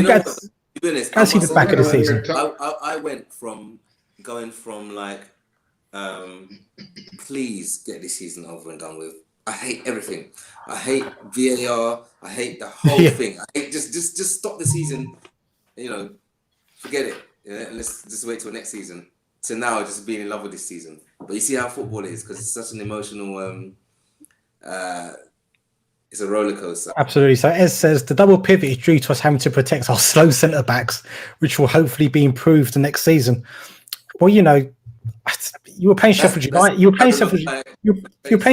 glad to see the back of the season. I went from going from like, please get this season over and done with. I hate everything. I hate VAR. I hate the whole thing. I hate just stop the season. Forget it. Let's just wait till next season. So now just being in love with this season. But you see how football is, because it's such an emotional. It's a roller coaster. Absolutely. So Ez says the double pivot is due to us having to protect our slow centre backs, which will hopefully be improved the next season. Well, you were playing Sheffield United. You were playing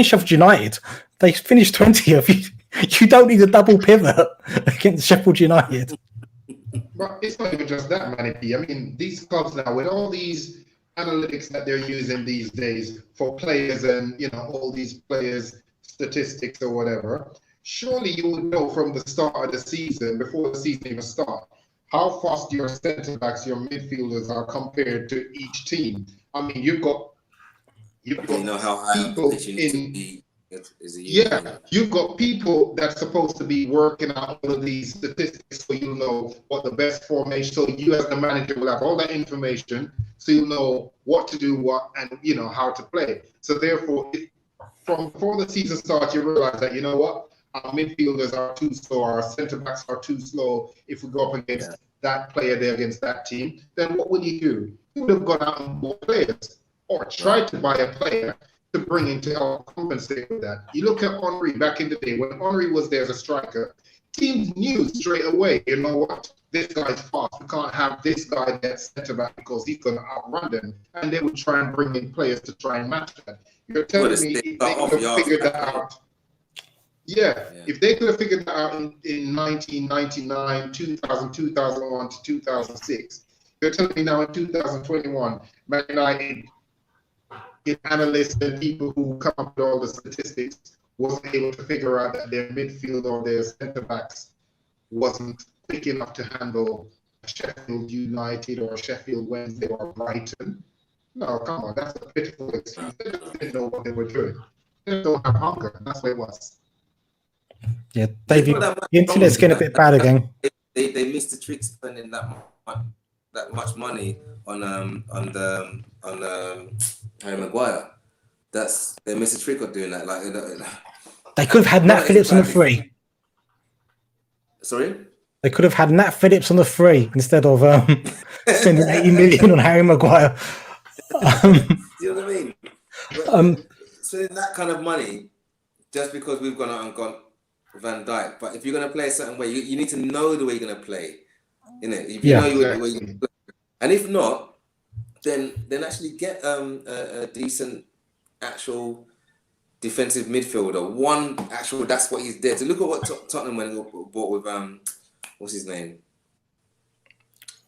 Sheffield United. They finished 20th. You don't need a double pivot against Sheffield United. But it's not even just that, Manny. I mean, these clubs now, with all these analytics that they're using these days for players and all these players' statistics or whatever, surely you would know from the start of the season, before the season even starts, how fast your centre backs, your midfielders are compared to each team. I mean, you've got how high people you've got people that's supposed to be working out all of these statistics, so you know what the best formation. So you as the manager will have all that information, so you know what to do, how to play. So therefore, from before the season starts, you realize that our midfielders are too slow, our centre backs are too slow. If we go up against that player there against that team, then what would he do? He would have gone out and bought players or tried to buy a player to bring in to help compensate with that. You look at Henry back in the day when Henry was there as a striker, teams knew straight away, you know what, this guy's fast. We can't have this guy there centre back because he's going to outrun them. And they would try and bring in players to try and match that. You're telling me if they could have figured that out. Yeah, if they could have figured that out in 1999, 2000, 2001 to 2006, you're telling me now in 2021, Man United, analysts and people who come up with all the statistics wasn't able to figure out that their midfield or their centre backs wasn't quick enough to handle a Sheffield United or a Sheffield Wednesday or Brighton. No, come on, that's a pitiful excuse. They just didn't know what they were doing. They just don't have hunger. That's what it was. Yeah, Dave, the internet's getting a bit bad again. They missed the trick spending that much money on Harry Maguire. They missed a trick of doing that. Like they could have had Nat Phillips on the free. Sorry? They could have had Nat Phillips on the free instead of spending 80 million on Harry Maguire. Do you know what I mean? Spending that kind of money just because we've gone out and got Van Dijk. But if you're going to play a certain way, you need to know the way you're going to play. If you know the way you're going to play. And if not, then actually get a decent actual defensive midfielder. That's what he's there to. Look at what Tottenham went and bought with what's his name?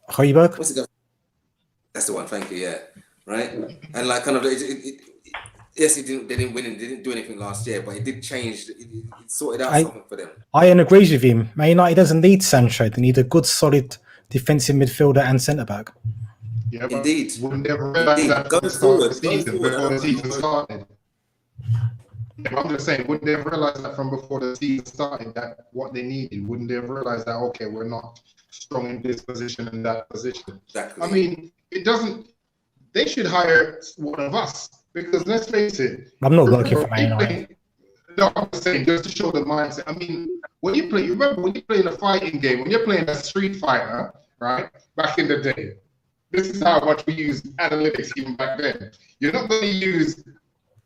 Højbjerg? What's it? That's the one. Thank you. Yeah, right. And like kind of yes, they didn't win and didn't do anything last year, but it did change. It sorted out something for them. I agree with him. Man United doesn't need Sancho. They need a good, solid defensive midfielder and centre back. Yeah, but indeed. We'll never realize that Going forward, before the season started. Yeah, I'm just saying, wouldn't they have realized that from before the season started, that what they needed? Wouldn't they have realized that, okay, we're not strong in this position and that position? Exactly. I mean, they should hire one of us, because let's face it. I'm not looking for Man United. No, I'm just saying, just to show the mindset. I mean, when you play in a fighting game, when you're playing a Street Fighter, right, back in the day, this is how much we use analytics even back then. You're not going to use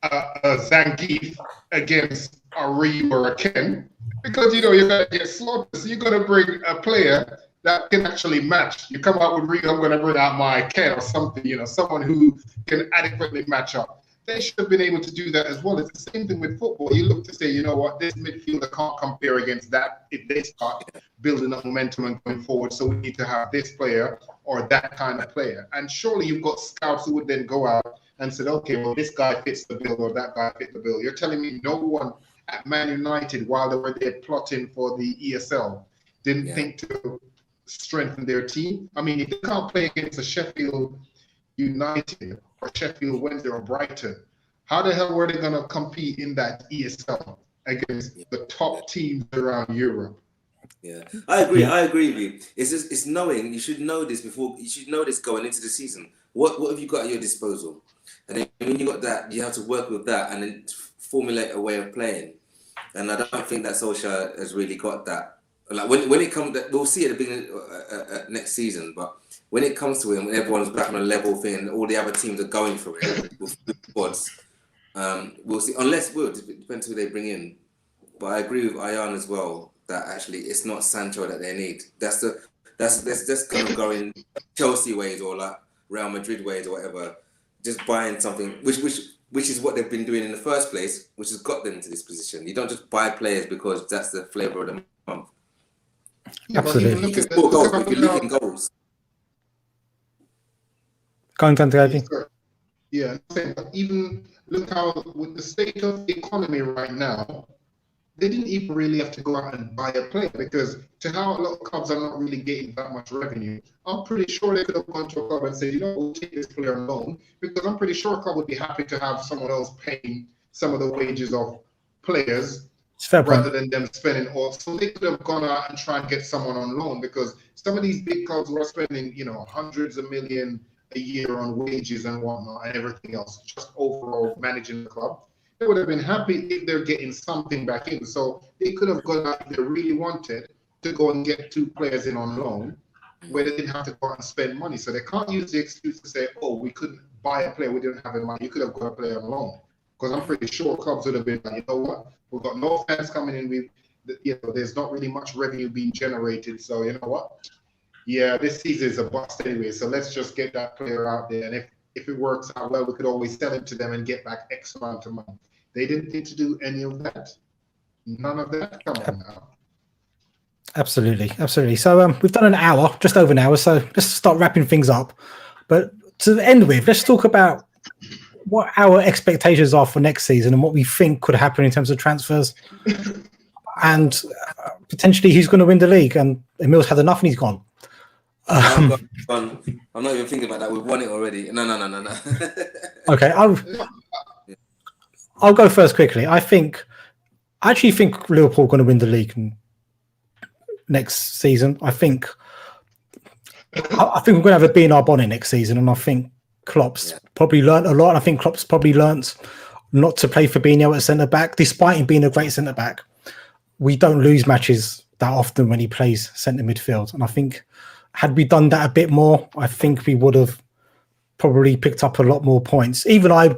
a Zangief against a Ryu or a Ken, because you're going to get slaughtered. So you're going to bring a player that can actually match. You come out with Ryu, I'm going to bring out my Ken or something, someone who can adequately match up. They should have been able to do that as well. It's the same thing with football. You look to say, you know what, this midfielder can't compare against that if they start building up momentum and going forward. So we need to have this player or that kind of player. And surely you've got scouts who would then go out and said, okay, well, this guy fits the bill or that guy fits the bill. You're telling me no one at Man United, while they were there plotting for the ESL, didn't think to strengthen their team? I mean, if they can't play against a Sheffield United or Sheffield Wednesday or Brighton, how the hell were they going to compete in that ESL against the top teams around Europe? Yeah, I agree. I agree with you. It's knowing. You should know this before. You should know this going into the season. What have you got at your disposal? And then when you got that, you have to work with that and then formulate a way of playing. And I don't think that Solskjaer has really got that. Like when it comes, we'll see at the beginning next season. But when it comes to it, when everyone's back on a level thing, and all the other teams are going for it with squads, we'll see. It depends who they bring in. But I agree with Ayan as well that actually it's not Sancho that they need. That's kind of going Chelsea ways or like Real Madrid ways or whatever. Just buying something which is what they've been doing in the first place, which has got them to this position. You don't just buy players because that's the flavour of the month. Absolutely. You can score goals, but you're leaking goals. Go on, David. Yeah, even look how with the state of the economy right now, they didn't even really have to go out and buy a player, because to how a lot of clubs are not really getting that much revenue, I'm pretty sure they could have gone to a club and said, we'll take this player on loan, because I'm pretty sure a club would be happy to have someone else paying some of the wages of players rather than them spending all. So they could have gone out and try and get someone on loan, because some of these big clubs were spending, hundreds of millions a year on wages and whatnot and everything else, just overall managing the club. they would have been happy if they're getting something back in. So they could have gone out if they really wanted to go and get 2 players in on loan, where they didn't have to go out and spend money. So they can't use the excuse to say, "Oh, we couldn't buy a player, we didn't have the money." You could have got a player on loan, because I'm pretty sure clubs would have been like, "You know what? We've got no fans coming in. There's not really much revenue being generated. So you know what? Yeah, this season is a bust anyway. So let's just get that player out there. And if it works out well, we could always sell him to them and get back X amount of money." They didn't need to do any of that. None of that. Come on now. Absolutely. So we've done an hour, just over an hour. So let's start wrapping things up. But to end with, let's talk about what our expectations are for next season and what we think could happen in terms of transfers, and potentially who's going to win the league. And Emil's had enough and he's gone. I'm not even thinking about that. We've won it already. No. Okay, I'll go first quickly. I actually think Liverpool are going to win the league next season. I think we're going to have a bee in our bonnet next season, and I think Klopp's probably learnt a lot. I think Klopp's probably learnt not to play Fabinho at centre back, despite him being a great centre back. We don't lose matches that often when he plays centre midfield, and I think had we done that a bit more, I think we would have probably picked up a lot more points. Even I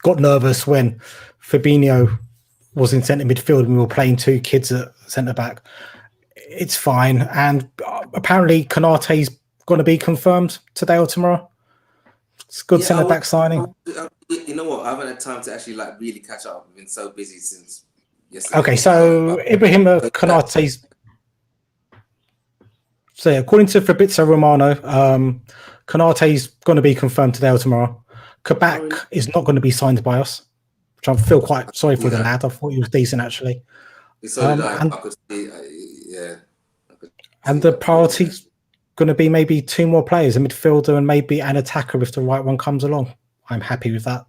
got nervous when Fabinho was in centre midfield and we were playing 2 kids at centre back. It's fine. And apparently Konate's going to be confirmed today or tomorrow. It's a good centre back signing. You know what? I haven't had time to actually really catch up. I've been so busy since yesterday. Okay, so Ibrahim Konate's. So according to Fabrizio Romano, Konate's going to be confirmed today or tomorrow. Kabak is not going to be signed by us, which I feel quite sorry for the lad. I thought he was decent, actually. So did I. I could see, and the priority's going to be maybe 2 more players, a midfielder and maybe an attacker if the right one comes along. I'm happy with that.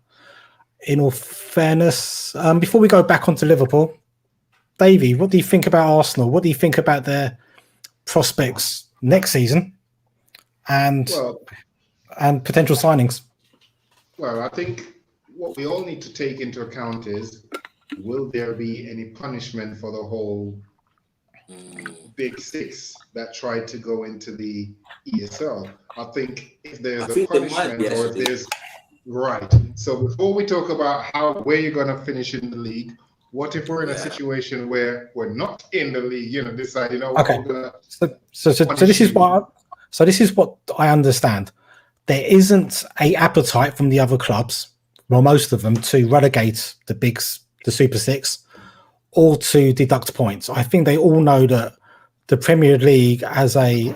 In all fairness, before we go back onto Liverpool, Davey, what do you think about Arsenal? What do you think about their prospects next season and potential signings? Well, I think what we all need to take into account is, will there be any punishment for the whole Big Six that tried to go into the ESL? I think if there's a punishment, or if there's right. So before we talk about where you're going to finish in the league, what if we're in a situation where we're not in the league? Decide. Okay. So this is what I understand. There isn't a appetite from the other clubs, well, most of them, to relegate the Super Six, or to deduct points. I think they all know that the Premier League as a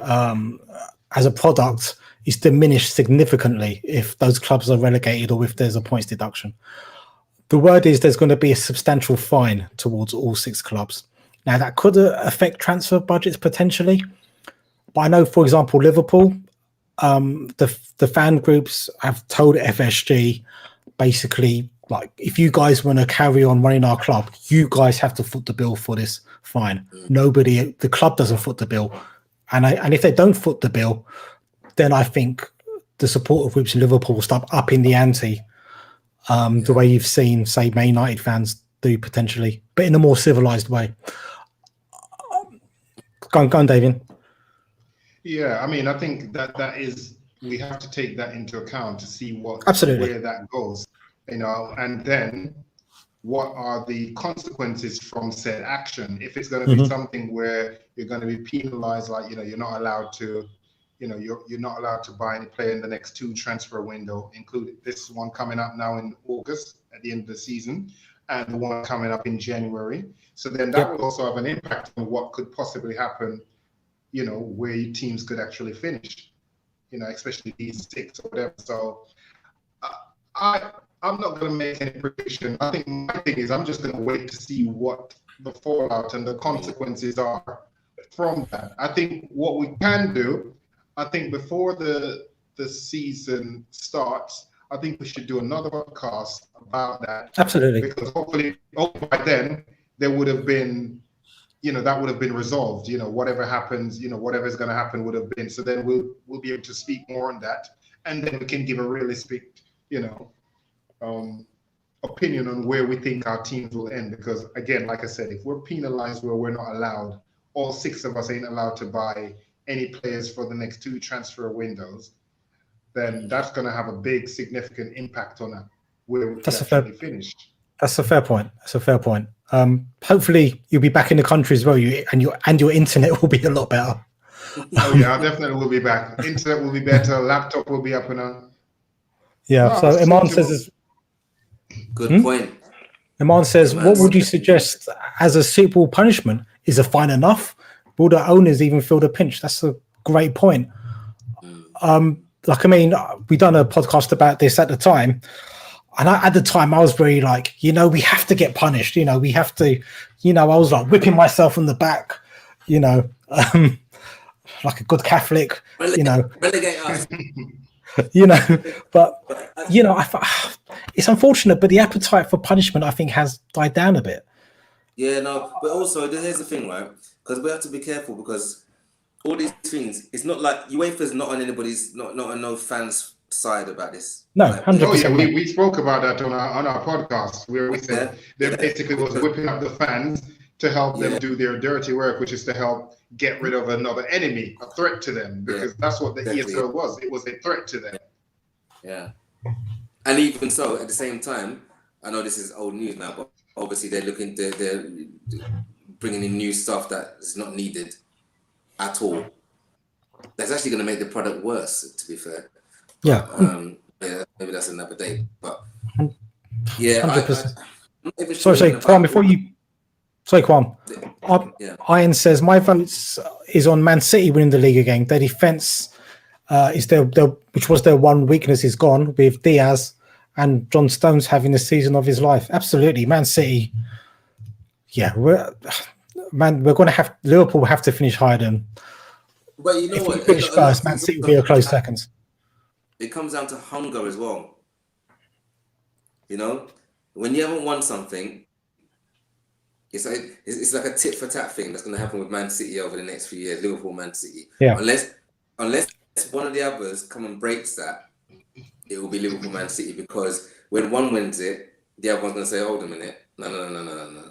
product is diminished significantly if those clubs are relegated or if there's a points deduction. The word is there's going to be a substantial fine towards all 6 clubs. Now, that could affect transfer budgets potentially. But I know, for example, Liverpool, the fan groups have told FSG, basically, like, if you guys want to carry on running our club, you guys have to foot the bill for this fine. The club doesn't foot the bill. And if they don't foot the bill, then I think the supporter groups in Liverpool will start upping the ante. The way you've seen, say, Man United fans do potentially, but in a more civilized way. Go on, David. Yeah, I mean, I think that is, we have to take that into account to see where that goes, and then what are the consequences from said action. If it's going to be something where you're going to be penalized, like, you're not allowed to, you're not allowed to buy any player in the next 2 transfer window, including this one coming up now in August at the end of the season, and the one coming up in January. So then that will also have an impact on what could possibly happen, where teams could actually finish, especially these 6 or whatever. So I'm not going to make any prediction. I think my thing is, I'm just going to wait to see what the fallout and the consequences are from that. I think what we can do, I think before the season starts, I think we should do another podcast about that. Absolutely. Because hopefully by then there would have been, that would have been resolved. Whatever happens, whatever's going to happen would have been. So then we'll be able to speak more on that, and then we can give a realistic, opinion on where we think our teams will end. Because again, like I said, if we're penalized where we're not allowed, all 6 of us ain't allowed to buy any players for the next 2 transfer windows, then that's going to have a big, significant impact on that where we actually finish. That's a fair point. That's a fair point. Hopefully, you'll be back in the country as well. And your internet will be a lot better. Oh yeah, I definitely will be back. Internet will be better. Laptop will be up and on. Yeah. So Iman says, good point. Iman says, what would you suggest as a suitable punishment? Is a fine enough? Will the owners even feel the pinch? That's a great point. Like, I mean, we done a podcast about this at the time. And at the time, I was very like, we have to get punished. We have to, I was like whipping myself on the back, like a good Catholic, Relegate us. But, it's unfortunate, but the appetite for punishment, I think, has died down a bit. Yeah, no, but also, here's the thing, right? Because we have to be careful because all these things, it's not like UEFA's not on anybody's, not on no fans' side about this. No, like, 100%. Oh yeah, we spoke about that on our podcast where we said they basically was whipping up the fans to help them do their dirty work, which is to help get rid of another enemy, a threat to them, because that's what the EPL was. It was a threat to them. Yeah. And even so, at the same time, I know this is old news now, but obviously they're bringing in new stuff that is not needed at all. That's actually going to make the product worse, to be fair. Yeah. Maybe that's another day. But yeah, 100%. Sorry, Kwame, before you. Sorry, Kwame. Iron says my vote is on Man City winning the league again. Their defense is which was their one weakness, is gone with Diaz and John Stones having the season of his life. Absolutely, Man City. Yeah, we're going to have Liverpool will have to finish higher than. But you know if what? we finish first, Man City will be a close second. It comes down to hunger as well. When you haven't won something, it's like a tit for tat thing that's going to happen with Man City over the next few years. Liverpool, Man City. Yeah. Unless one of the others come and breaks that, it will be Liverpool, Man City, because when one wins it, the other one's going to say, "Hold a minute, no."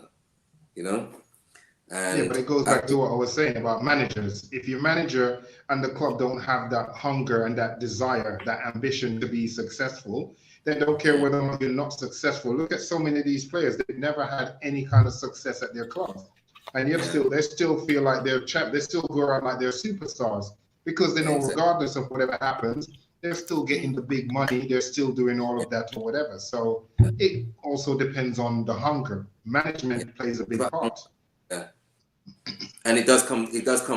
And but it goes back to what I was saying about managers. If your manager and the club don't have that hunger and that desire, that ambition to be successful, they don't care whether or not you're not successful. Look at so many of these players that never had any kind of success at their clubs, and yet they still feel like they're champ. They still go around like they're superstars because they know regardless of whatever happens, they're still getting the big money. They're still doing all of that or whatever. So it also depends on the hunger. Management plays a big part. Yeah. And it does come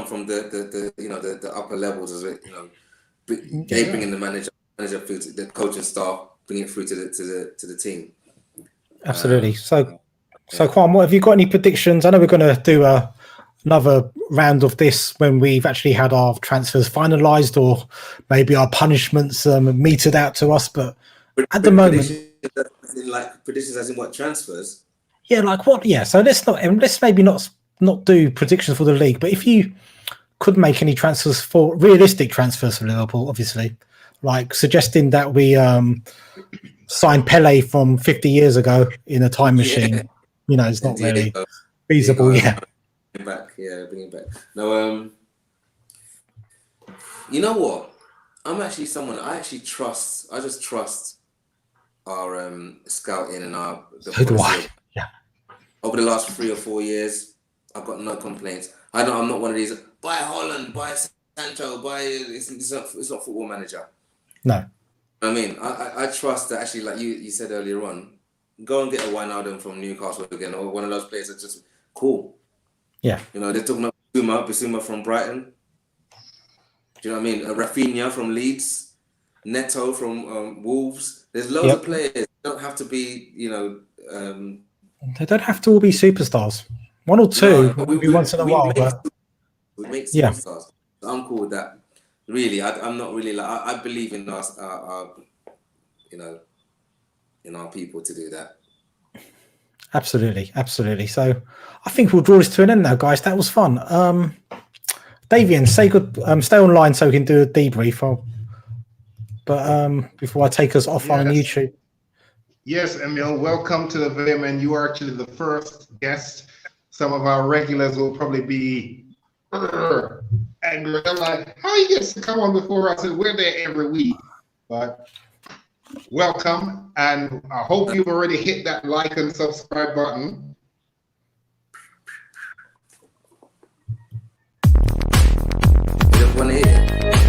from the upper levels as well. They bring in the manager through to the coaching staff, bring it through to the team. Absolutely. So Kwame, what have you got any predictions? I know we're going to do another round of this when we've actually had our transfers finalised, or maybe our punishments meted out to us. But at the moment, predictions as in what, transfers? Yeah, like what? Yeah. So let's maybe not do predictions for the league, but if you could make any transfers, for realistic transfers for Liverpool, obviously, like suggesting that we sign Pele from 50 years ago in a time machine, it's not really feasible. Bring it back. No, you know what? I'm actually someone I trust. I just trust our scouting and our. So do I. Yeah. Over the last 3 or 4 years, I've got no complaints. I know I'm not one of these. Buy Holland, buy Sancho, buy. It's not Football Manager. No. I mean, I trust that actually, like you said earlier on, go and get a Wijnaldum from Newcastle again, or one of those players that's just cool. Yeah. They're talking about Bissouma from Brighton. Do you know what I mean? Rafinha from Leeds, Neto from Wolves. There's loads of players. They don't have to be, they don't have to all be superstars. One or two, maybe once in a while. We make superstars. So I'm cool with that. Really, I'm not really like I believe in us, in our people to do that. Absolutely. So I think we'll draw this to an end now, guys. That was fun. Davian, stay online so we can do a debrief. But before I take us off on YouTube. Yes, Emil, welcome to the Vaya Men. You are actually the first guest. Some of our regulars will probably be angry. They're like, how you get to come on before us? And we're there every week. But welcome, and I hope you've already hit that like and subscribe button. You just want to hit it.